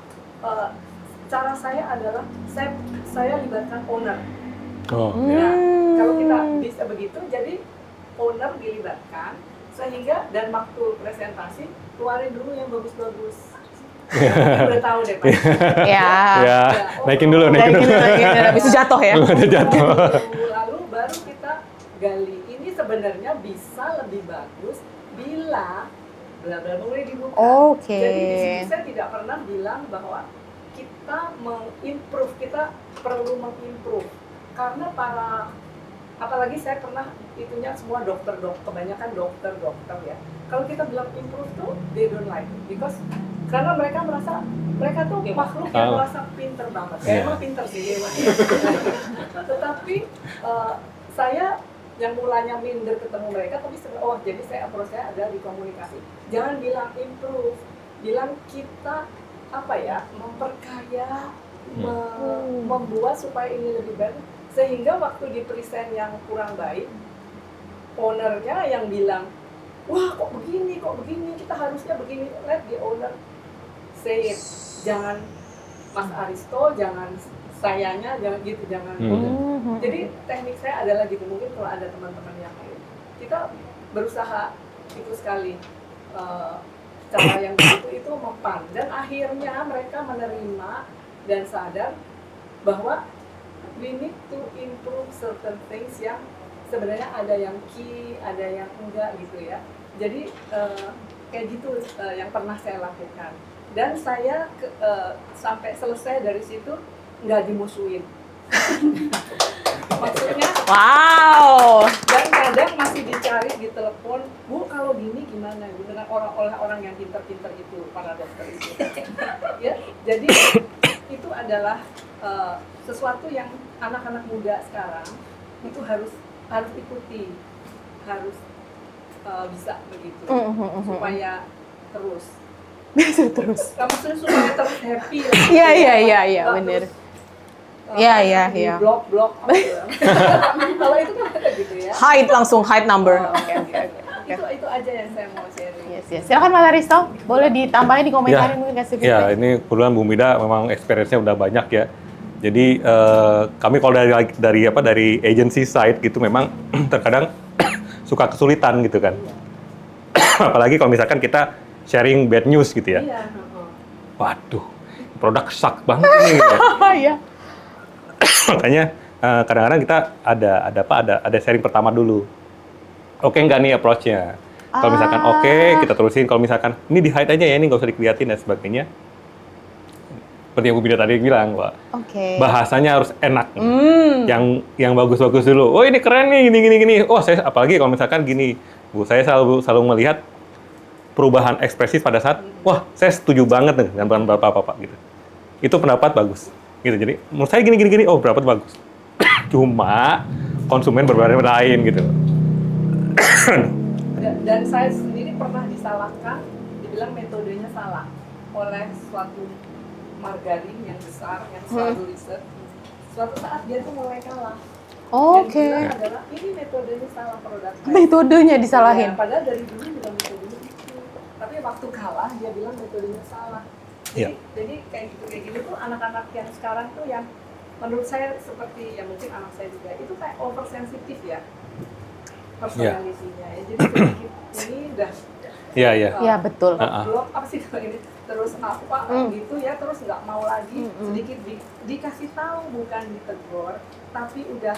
cara saya adalah saya libatkan owner. Nah, kalau kita bisa begitu, jadi owner dilibatkan sehingga dan waktu presentasi keluarin dulu yang bagus-bagus. Udah tahu deh Pak. Ya. Naikin dulu. Habis itu jatuh ya. Lalu baru kita gali. Ini sebenarnya bisa lebih bagus bila bla-bla mulai dibuka. Oke. Jadi di sini saya tidak pernah bilang bahwa kita mengimprove, kita perlu mengimprove. Karena apalagi saya pernah itunya semua dokter, kebanyakan dokter ya. Kalau kita bilang improve tuh, they don't like it. Because karena mereka merasa mereka tuh makhluk yang merasa pinter banget. Saya emang pinter sih dia. Tetapi saya yang mulanya minder ketemu mereka, tapi jadi saya approach saya ada di komunikasi. Jangan bilang improve, bilang kita memperkaya, membuat supaya ini lebih baik, sehingga waktu di present yang kurang baik, ownernya yang bilang, wah kok begini, kita harusnya begini. Let the owner say it. Jangan Mas Aristo, jangan sayanya, jangan gitu, jangan. Jadi teknik saya adalah gitu, mungkin kalau ada teman-teman yang lain, kita berusaha itu sekali. Cara yang begitu itu mempan, dan akhirnya mereka menerima dan sadar bahwa we need to improve certain things yang sebenarnya ada yang key, ada yang enggak gitu ya. Jadi kayak gitu yang pernah saya lakukan, dan saya sampai selesai dari situ nggak dimusuhin. Maksudnya, wow. Dan kadang masih dicari di telepon, Bu kalau gini gimana? Dengan orang yang pintar-pintar itu, para dokter itu. Ya, jadi itu adalah sesuatu yang anak-anak muda sekarang itu harus ikuti, harus bisa begitu, supaya terus. Maksudnya supaya terus happy. Iya, benar. Iya. Blok kalau itu kan ada gitu ya. Hide number. Oke. Itu aja yang saya mau sharing. Yes. Silakan Mas Aristo, boleh ditambahin di komentar mungkin kasih feedback. Ya, ini kebetulan Bu Mida memang experience-nya udah banyak ya. Jadi kami kalau dari agency side gitu memang terkadang suka kesulitan gitu kan. Apalagi kalau misalkan kita sharing bad news gitu ya. Iya. Waduh, produk suck banget ini. Gitu ya. Iya. Makanya kadang-kadang kita ada sharing pertama dulu. Oke nggak nih approach-nya? Kalau misalkan oke, kita terusin. Kalau misalkan ini di hide aja ya, ini nggak usah dikeliatin dan sebagainya. Seperti yang Bu Bida tadi bilang, Pak. Bahasanya harus enak. Yang bagus-bagus dulu. Oh ini keren nih, gini. Oh saya apalagi kalau misalkan gini, Bu, saya selalu melihat perubahan ekspresif pada saat, wah saya setuju banget dengan Bapak gitu. Itu pendapat bagus. Gitu. Jadi menurut saya gini, oh pendapat bagus. Cuma konsumen berbeda lain gitu. Dan saya sendiri pernah disalahkan, dibilang metodenya salah oleh suatu margarin yang besar yang selalu riset. Suatu saat dia tuh mulai kalah. Oke. Dan bilang adalah ini metodenya salah produk. Metodenya disalahin. Ya, padahal dari dulu juga metodenya itu. Tapi waktu kalah dia bilang metodenya salah. Jadi kayak gitu tuh anak-anak yang sekarang tuh yang menurut saya seperti ya mungkin anak saya juga itu kayak oversensitif ya personalisinya. Jadi sedikit ini udah Iya betul. blok apa sih kalau ini terus apa gitu ya terus nggak mau lagi sedikit dikasih tahu bukan ditegur tapi udah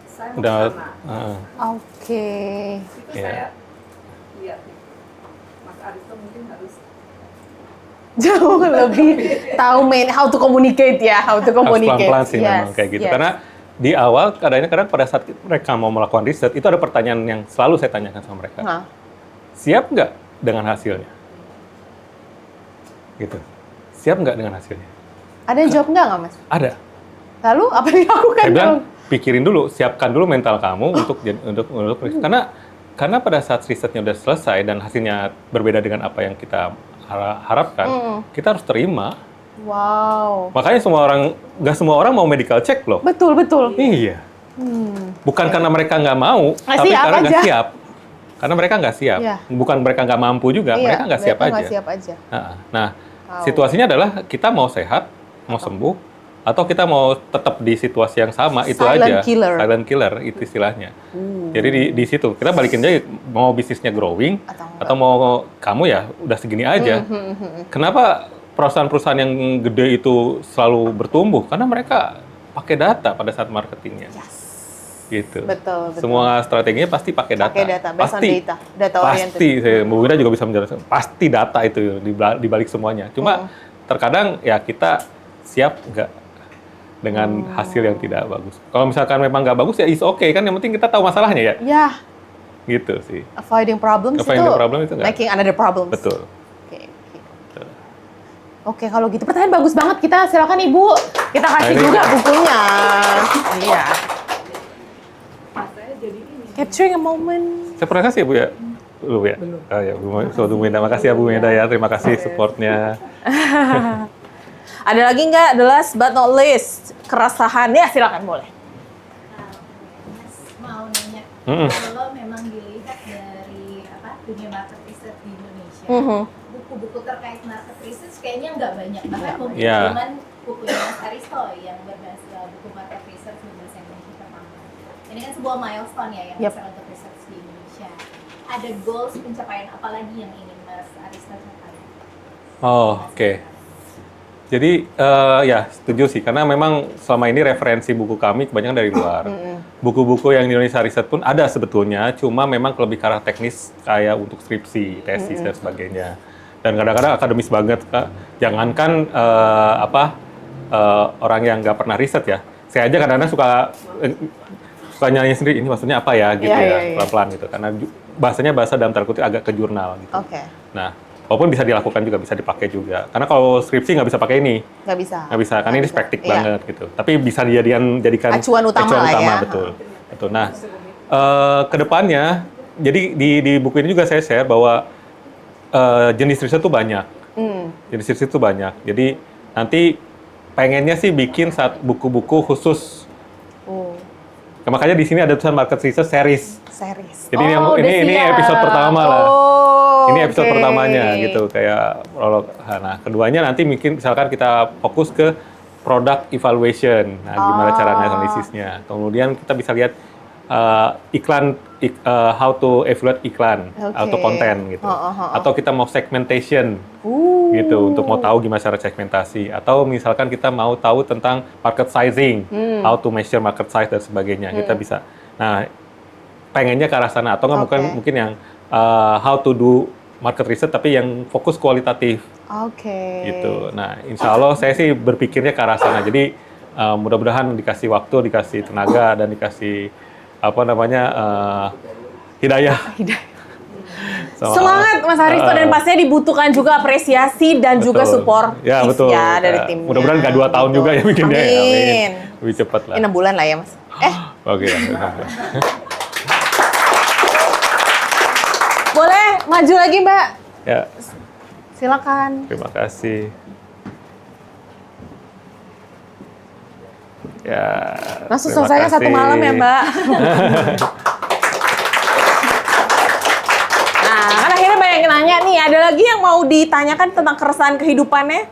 saya mau sana. Oke. Itu saya lihat Mas Aristo mungkin harus jauh lebih tahu how to communicate ya, how to communicate. Harus pelan-pelan sih memang kayak gitu. Karena di awal kadang pada saat mereka mau melakukan riset itu ada pertanyaan yang selalu saya tanyakan sama mereka. Siap nggak dengan hasilnya? Gitu. Siap nggak dengan hasilnya? Ada yang jawab nggak Mas? Ada. Lalu apa yang dilakukan? Saya bilang pikirin dulu, siapkan dulu mental kamu untuk riset. Karena pada saat risetnya udah selesai dan hasilnya berbeda dengan apa yang kita harapkan, kita harus terima. Wow. Makanya nggak semua orang mau medical check loh. Betul. Iya. Bukan karena mereka nggak mau, tapi karena nggak siap. Karena mereka nggak siap. Bukan mereka nggak mampu juga, mereka nggak siap aja. Nah, situasinya adalah kita mau sehat, mau sembuh, atau kita mau tetap di situasi yang sama, itu aja. Silent killer itu istilahnya. Jadi di situ kita balikin aja mau bisnisnya growing atau mau kamu ya udah segini aja. Kenapa perusahaan-perusahaan yang gede itu selalu bertumbuh? Karena mereka pakai data pada saat marketingnya. Gitu. Betul. Semua strateginya pasti pakai data. Pasti data oriented. Pasti, Bu Wina juga bisa menjelaskan. Pasti data itu di balik semuanya. Cuma terkadang ya kita siap nggak dengan hasil yang tidak bagus. Kalau misalkan memang nggak bagus ya is okay kan, yang penting kita tahu masalahnya ya. Ya. Gitu sih. Avoiding problems itu making another problem. Betul. Oke, kalau gitu pertanyaan bagus banget. Kita silakan Ibu. Kita kasih juga bukunya. Iya. Capturing a moment. Saya pernah kasih ya Bu ya? Belum ya? Belum. Oh, ya, Bu Meda. Makasih ya Bu Meda ya. Terima kasih supportnya. Ada lagi nggak? The last but not least, keresahan. Ya silakan boleh. Mas mau nanya, kalau memang dilihat dari dunia market research di Indonesia, buku-buku terkait market research kayaknya nggak banyak. Bahkan cuman bukunya Mas Aristo yang berbahasa buku market research berbahasa Indonesia pertama. Ini kan sebuah milestone ya yang besar untuk research di Indonesia. Ada goals pencapaian apa lagi yang ingin Mas Aristo capai? Oke. Jadi ya setuju sih, karena memang selama ini referensi buku kami kebanyakan dari luar. Buku-buku yang di Indonesia Riset pun ada sebetulnya, cuma memang lebih ke arah teknis kayak untuk skripsi, tesis dan sebagainya. Dan kadang-kadang akademis banget, Kak. Jangankan orang yang nggak pernah riset ya. Saya aja kadang-kadang suka nyanyi sendiri, ini maksudnya apa ya gitu pelan-pelan gitu. Karena bahasanya bahasa dalam tanda kutip agak ke jurnal gitu. Nah, walaupun bisa dilakukan juga, bisa dipakai juga. Karena kalau skripsi nggak bisa pakai ini. Nggak bisa, karena ini spektik banget gitu. Tapi bisa jadikan acuan utama ya. Betul. Nah, kedepannya, jadi di buku ini juga saya share bahwa jenis riset itu banyak. Jenis riset itu banyak. Jadi nanti pengennya sih bikin buku-buku khusus. Makanya di sini ada tulisan market research series. Jadi ini episode pertama lah. Ini episode pertamanya gitu, kayak prolog. Nah, keduanya nanti mungkin misalkan kita fokus ke product evaluation. Nah, gimana caranya analisisnya. Kemudian kita bisa lihat iklan, how to evaluate iklan atau konten gitu. Atau kita mau segmentation gitu, untuk mau tahu gimana cara segmentasi. Atau misalkan kita mau tahu tentang market sizing, how to measure market size dan sebagainya. Kita bisa. Nah, pengennya ke arah sana. Atau nggak mungkin yang how to do market research tapi yang fokus kualitatif. Gitu. Nah, insya Allah saya sih berpikirnya ke arah sana. Jadi mudah-mudahan dikasih waktu, dikasih tenaga, dan dikasih hidayah Semangat Mas Haristo, dan pastinya dibutuhkan juga apresiasi dan juga support Ya, betul. dari timnya. Mudah-mudahan nggak 2 tahun juga ya bikinnya. Amin. Ya, amin. Lebih cepat lah. 6 bulan lah ya Mas. Oke. Boleh maju lagi Mbak? Ya, Silakan. terima kasih. Ya. Langsung terima selesainya 1 kasih. malam ya Mbak. Nah, kan akhirnya banyak yang nanya nih, ada lagi yang mau ditanyakan tentang keresahan kehidupannya?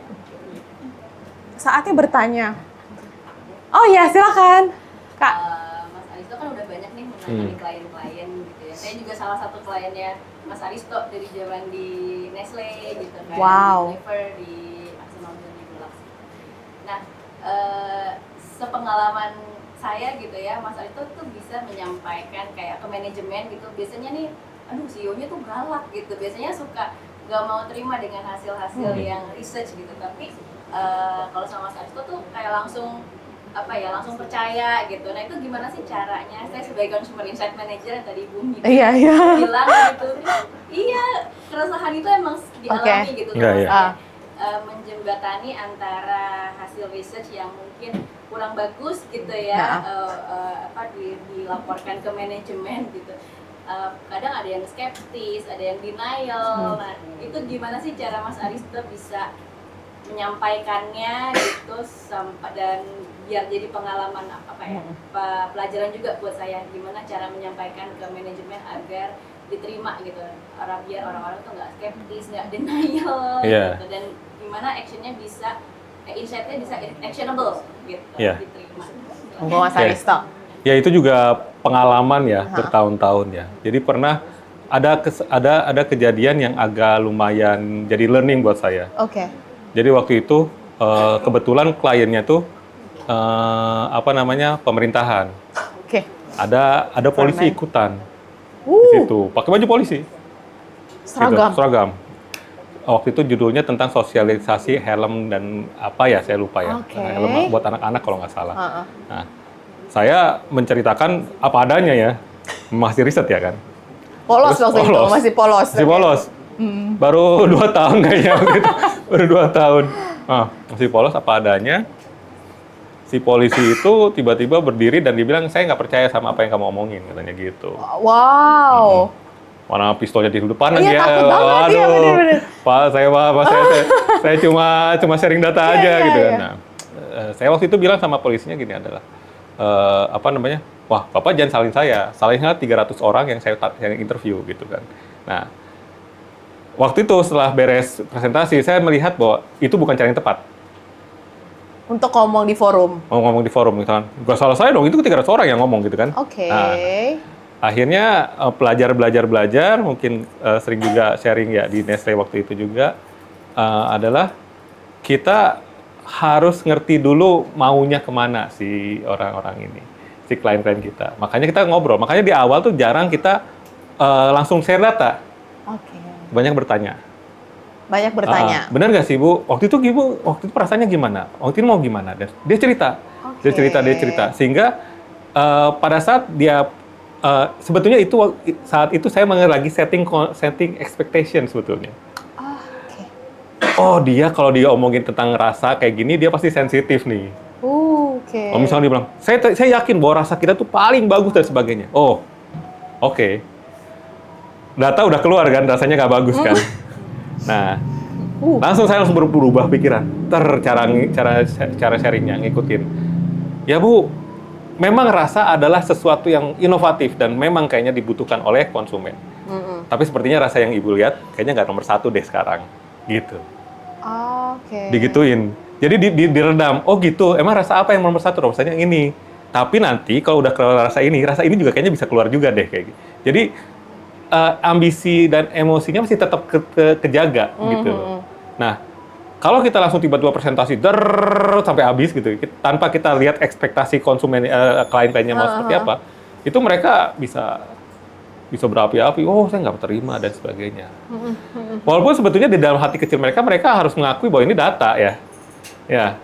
Saatnya bertanya. Oh ya, silakan. Kak. Mas Aristo kan udah banyak nih menangani klien-klien gitu ya. Saya juga salah satu kliennya Mas Aristo dari zaman di Nestle gitu kan. Wow. Di Unilever, di Maximum dan di Dulux. Nah, sepengalaman saya gitu ya, Mas Aristo tuh bisa menyampaikan kayak ke manajemen gitu. Biasanya nih, aduh CEO-nya tuh galak gitu. Biasanya suka gak mau terima dengan hasil-hasil yang research gitu. Tapi kalau sama Mas Aristo tuh kayak langsung langsung percaya gitu. Nah itu gimana sih caranya? Saya sebagai consumer insight manager yang tadi Bumi bilang gitu, iya keresahan itu emang dialami gitu. Iya. Saya menjembatani antara hasil research yang mungkin kurang bagus gitu ya, dilaporkan ke manajemen gitu. Kadang ada yang skeptis, ada yang denial. Nah itu gimana sih cara Mas Aristo bisa menyampaikannya gitu dan biar jadi pengalaman pelajaran juga buat saya, gimana cara menyampaikan ke manajemen agar diterima gitu, biar orang-orang tuh nggak skeptis, nggak denial gitu, dan gimana actionnya bisa insight-nya bisa actionable gitu, diterima. Monggo Mas Haristo. Ya itu juga pengalaman ya bertahun-tahun ya. Jadi pernah ada kejadian yang agak lumayan jadi learning buat saya. Oke. Jadi waktu itu kebetulan kliennya tuh pemerintahan. Oke. Ada polisi ikutan di situ, pakai baju polisi. Seragam. Gitu, seragam. Waktu itu judulnya tentang sosialisasi helm dan apa ya, saya lupa ya. Oke. Helm buat anak-anak kalau nggak salah. Nah, saya menceritakan apa adanya ya, masih riset ya kan. Polos waktu itu, masih polos. Masih polos. Baru 2 tahun kayaknya gitu. Baru 2 tahun. Nah, masih polos apa adanya. Si polisi itu tiba-tiba berdiri dan dibilang, saya nggak percaya sama apa yang kamu omongin, katanya gitu. Wow. Mana pistolnya di depan lagi Iya, ya. takut banget, iya, bener-bener. Pak, saya cuma sharing data aja gitu kan. Nah, saya waktu itu bilang sama polisinya gini adalah, wah, Bapak jangan salin saya. Salinnya 300 orang yang saya interview gitu kan. Nah, waktu itu setelah beres presentasi, saya melihat bahwa itu bukan cara yang tepat. Untuk ngomong di forum. Ngomong di forum misalkan. Gak salah saya dong, itu 300 orang yang ngomong gitu kan. Oke. Nah, akhirnya belajar, mungkin sering juga sharing ya di Nestle waktu itu juga, adalah kita harus ngerti dulu maunya kemana si orang-orang ini, si klien-klien kita. Makanya kita ngobrol. Makanya di awal tuh jarang kita langsung share data. Oke. Banyak bertanya. Benar nggak sih Bu? Waktu itu perasaannya gimana? Waktu itu mau gimana? Dan dia cerita. Dia cerita. Sehingga pada saat dia sebetulnya saat itu saya lagi setting expectation sebetulnya. Oh, dia kalau dia omongin tentang rasa kayak gini, dia pasti sensitif nih. Oke. Kalau misalnya dia bilang, saya yakin bahwa rasa kita tuh paling bagus dan sebagainya. Oh, oke. Data udah keluar kan, rasanya nggak bagus kan. Nah, langsung saya berubah pikiran. Cara sharingnya, ngikutin. Ya Bu, memang rasa adalah sesuatu yang inovatif dan memang kayaknya dibutuhkan oleh konsumen. Tapi sepertinya rasa yang Ibu lihat kayaknya nggak nomor 1 deh sekarang. Gitu. Oke. Digituin. Jadi diredam. Oh gitu, emang rasa apa yang nomor 1? Rasanya yang ini. Tapi nanti kalau udah keluar rasa ini juga kayaknya bisa keluar juga deh kayak gitu. Jadi ambisi dan emosinya masih tetap kejaga gitu. Nah, kalau kita langsung tiba-tiba presentasi sampai habis gitu, tanpa kita lihat ekspektasi konsumen klien-kliennya mau seperti apa, itu mereka bisa berapi-api. Oh, saya nggak terima dan sebagainya. Walaupun sebetulnya di dalam hati kecil mereka harus mengakui bahwa ini data ya. Ya,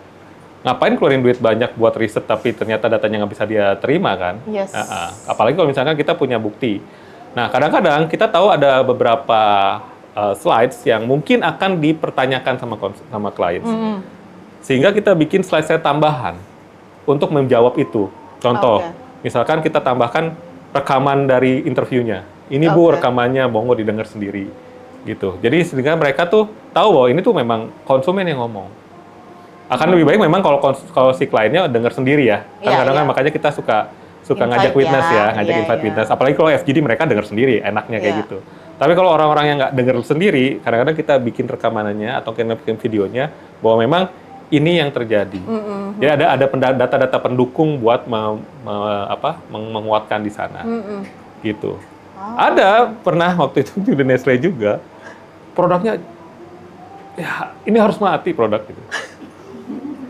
ngapain keluarin duit banyak buat riset tapi ternyata datanya nggak bisa dia terima kan? Yes. Apalagi kalau misalkan kita punya bukti. Nah, kadang-kadang kita tahu ada beberapa slides yang mungkin akan dipertanyakan sama klien. Sehingga kita bikin slide tambahan untuk menjawab itu. Contoh, misalkan kita tambahkan rekaman dari interviewnya. Ini Bu rekamannya, monggo didengar sendiri. Gitu. Jadi sehingga mereka tuh tahu bahwa ini tuh memang konsumen yang ngomong. Akan lebih baik memang kalau si kliennya dengar sendiri ya. Kadang-kadang makanya kita suka ngajak witness ya, ngajak invite witness. Apalagi kalau FGD mereka dengar sendiri, enaknya kayak gitu. Tapi kalau orang-orang yang nggak dengar sendiri, kadang-kadang kita bikin rekamanannya atau kita bikin videonya bahwa memang ini yang terjadi. Jadi ada data-data pendukung buat menguatkan di sana. Gitu. Ada pernah waktu itu di Nestle juga, produknya ya ini harus mati produk itu.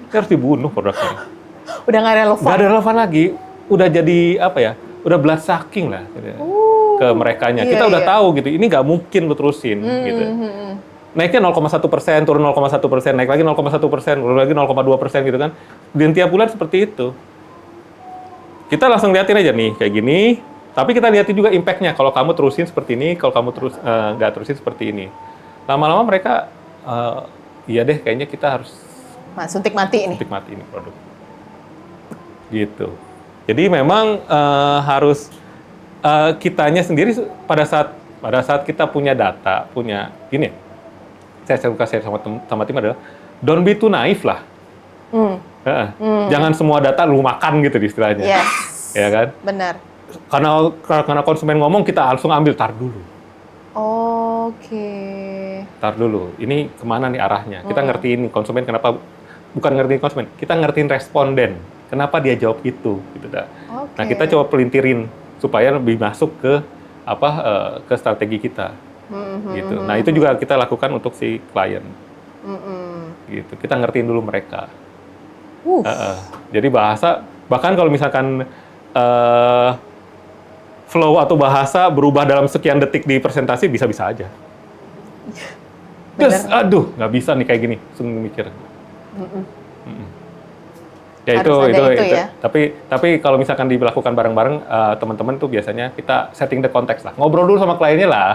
Ini harus dibunuh produknya. Udah nggak relevan. Nggak relevan lagi. Udah jadi apa ya? Udah blood sucking lah gitu, ke merekanya. Kita udah tahu gitu. Ini nggak mungkin lu terusin gitu. Naiknya 0,1%, turun 0,1%, naik lagi 0,1%, turun lagi 0,2% gitu kan. Dan tiap bulan seperti itu. Kita langsung liatin aja nih kayak gini. Tapi kita liatin juga impact-nya. Kalau kamu terusin seperti ini, kalau kamu nggak terusin seperti ini. Lama-lama mereka, iya deh kayaknya kita harus suntik mati ini produk. Gitu. Jadi memang harus kitanya sendiri pada saat kita punya data, punya ini. Saya suka share sama tim adalah don't be too naif lah. Jangan semua data lu makan gitu istilahnya. Yes. Ya kan? Benar. Karena konsumen ngomong kita langsung ambil, tar dulu. Tar dulu. Ini kemana nih arahnya? Kita ngertiin konsumen kenapa, bukan ngertiin konsumen, kita ngertiin responden. Kenapa dia jawab itu gitu dah. Nah, kita coba pelintirin supaya lebih masuk ke ke strategi kita. Gitu. Nah, itu juga kita lakukan untuk si klien. Gitu. Kita ngertiin dulu mereka. Jadi bahkan kalau misalkan flow atau bahasa berubah dalam sekian detik di presentasi bisa-bisa aja. Terus, aduh, nggak bisa nih kayak gini, langsung mikir. Ya itu. Ya? Tapi kalau misalkan dilakukan bareng-bareng, teman-teman tuh biasanya kita setting the context lah, ngobrol dulu sama kliennya lah.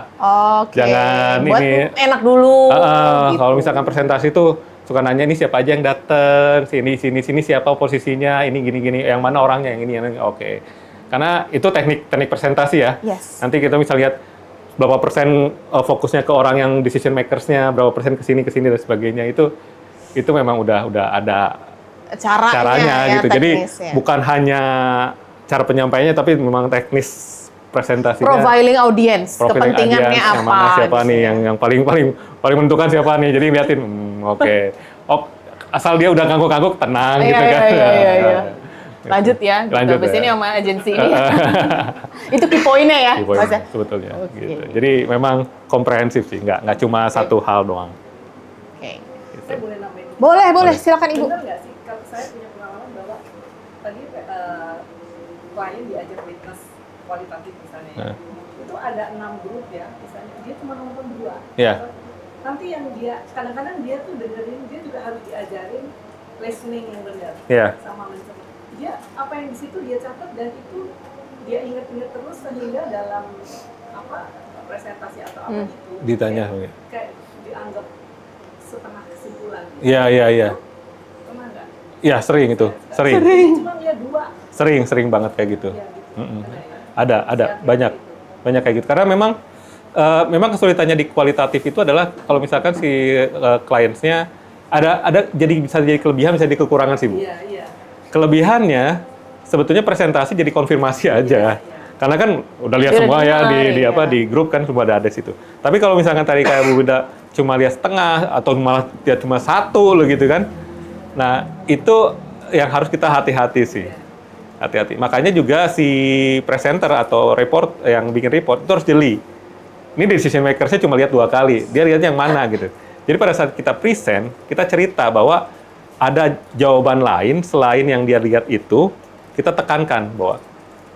Jangan buat ini enak dulu. Gitu. Kalau misalkan presentasi tuh suka nanya ini siapa aja yang datang, sini siapa posisinya, ini gini, yang mana orangnya, yang ini. Oke. Karena itu teknik presentasi ya. Yes. Nanti kita bisa lihat berapa persen fokusnya ke orang yang decision makers-nya, berapa persen ke sini dan sebagainya. Itu memang udah ada caranya gitu. Jadi bukan hanya cara penyampaiannya, tapi memang teknis presentasinya. Profiling audience, kepentingannya audience, apa? Yang mana siapa nih, yang paling menentukan siapa nih. Jadi liatin, asal dia udah ngangguk-ngangguk, tenang gitu kan. Iya. Lanjut ya, gitu. Habis ini sama agensi ini. Itu key point-nya ya, Mas? Sebetulnya. Gitu. Jadi memang komprehensif sih, nggak cuma satu hal doang. Oke. Gitu. Saya boleh nambahin? Boleh, silakan Ibu. Benar nggak sih, kalau saya punya pengalaman bahwa tadi klien diajak witness kualitatif misalnya, itu ada 6 grup ya, misalnya dia cuma nonton 2. Iya. Nanti yang dia, kadang-kadang dia tuh dengerin, dia juga harus diajarin listening yang benar, sama mencerna. Dia apa yang di situ dia catat dan itu dia ingat-ingat terus sehingga dalam presentasi atau apa itu ditanya kayak dianggap setengah kesimpulan. Iya. Pernah nggak? Iya, sering itu. Sering. Cuma lihat 2. Sering banget kayak gitu. Ya, gitu. Ada banyak kayak gitu. Karena memang kesulitannya di kualitatif itu adalah kalau misalkan si kliennya ada bisa jadi kelebihan, bisa jadi kekurangan sih, Bu. Iya. Kelebihannya sebetulnya presentasi jadi konfirmasi aja. Karena kan udah lihat semua ya di grup kan semua ada situ. Tapi kalau misalkan tadi kayak Bu Winda cuma lihat setengah atau malah dia cuma satu loh gitu kan. Nah, itu yang harus kita hati-hati sih. Hati-hati. Makanya juga si presenter atau yang bikin report itu harus jeli. Ini decision maker-nya cuma lihat 2 kali. Dia lihatnya yang mana gitu. Jadi pada saat kita present, kita cerita bahwa ada jawaban lain selain yang dia lihat itu, kita tekankan bahwa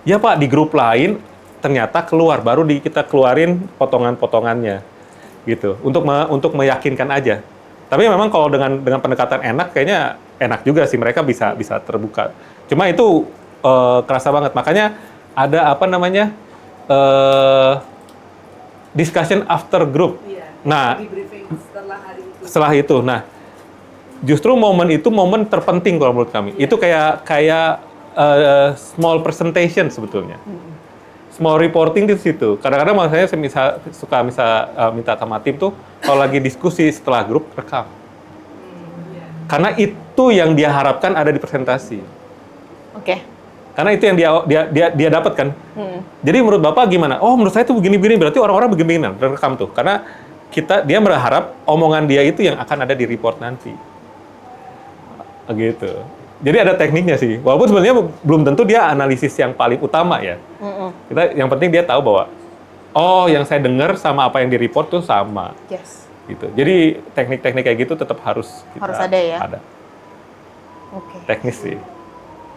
ya Pak, di grup lain ternyata keluar, baru kita keluarin potongan-potongannya gitu. Untuk meyakinkan aja. Tapi memang kalau dengan pendekatan enak, kayaknya enak juga sih, mereka bisa terbuka. Cuma itu kerasa banget. Makanya ada discussion after group. Iya. Nah, Di briefing setelah hari itu. setelah itu, nah justru momen itu momen terpenting kalau menurut kami. Itu kayak small presentation sebetulnya. Small reporting di situ. Kadang-kadang saya suka minta sama tim tuh kalau lagi diskusi setelah grup rekam. Karena itu yang dia harapkan ada di presentasi. Oke. Karena itu yang dia dapat kan. Jadi menurut Bapak gimana? Oh, menurut saya itu begini-begini, berarti orang-orang begini-begini. Rekam tuh. Karena dia berharap omongan dia itu yang akan ada di report nanti. Gitu. Jadi ada tekniknya sih. Walaupun sebenarnya belum tentu dia analisis yang paling utama ya. Yang penting dia tahu bahwa yang saya dengar sama apa yang di report tuh sama. Yes. Gitu. Jadi teknik-teknik kayak gitu tetap harus ada ya. Ada. Oke. Teknis sih.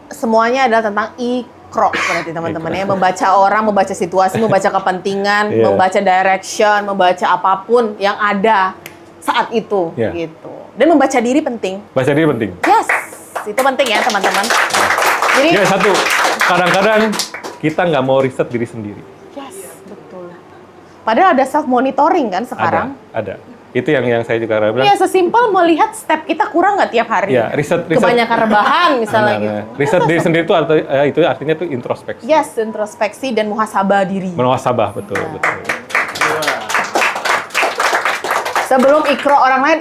Semuanya adalah tentang ikro berarti teman-teman ya, membaca orang, membaca situasi, membaca kepentingan, membaca direction, membaca apapun yang ada saat itu gitu. Dan membaca diri penting. Baca diri penting. Yes. Itu penting ya teman-teman. Jadi satu, kadang-kadang kita nggak mau riset diri sendiri. yes, betul. Padahal ada self monitoring kan sekarang. Ada. Itu yang saya juga bilang. Iya, sesimpel melihat step kita kurang nggak tiap hari. Iya, riset. Kebanyakan rebahan misalnya gitu. Riset diri sendiri itu artinya itu introspeksi. Yes, introspeksi dan muhasabah diri. Muhasabah, betul. Sebelum ikro orang lain,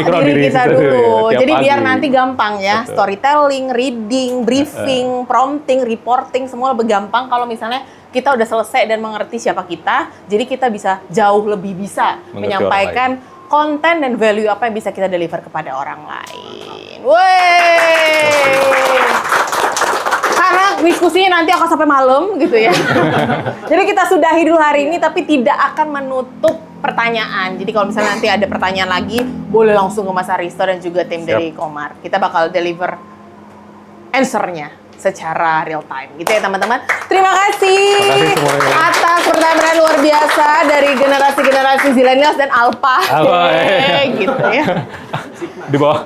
ikro diri kita dulu. Tiap Jadi biar pagi. nanti gampang ya. Betul. Storytelling, reading, briefing, prompting, reporting, semua lebih gampang kalau misalnya kita udah selesai dan mengerti siapa kita. Jadi kita bisa jauh lebih bisa Mengerti menyampaikan konten dan value apa yang bisa kita deliver kepada orang lain. Wey! Karena diskusinya nanti akan sampai malam gitu ya. Jadi kita sudahi dulu hari ini tapi tidak akan menutup pertanyaan. Jadi kalau misalnya nanti ada pertanyaan lagi, boleh langsung ke Mas Aristo dan juga tim dari Komar. Kita bakal deliver answer-nya secara real time. Gitu ya teman-teman. Terima kasih atas pertanyaan luar biasa dari generasi-generasi Zillennials dan Alpha. Gitu ya. Di bawah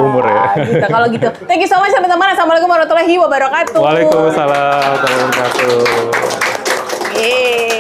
umur ya. Gitu. Kalau gitu. Thank you so much teman-teman. Assalamualaikum warahmatullahi wabarakatuh. Waalaikumsalam warahmatullahi wabarakatuh. Yeay.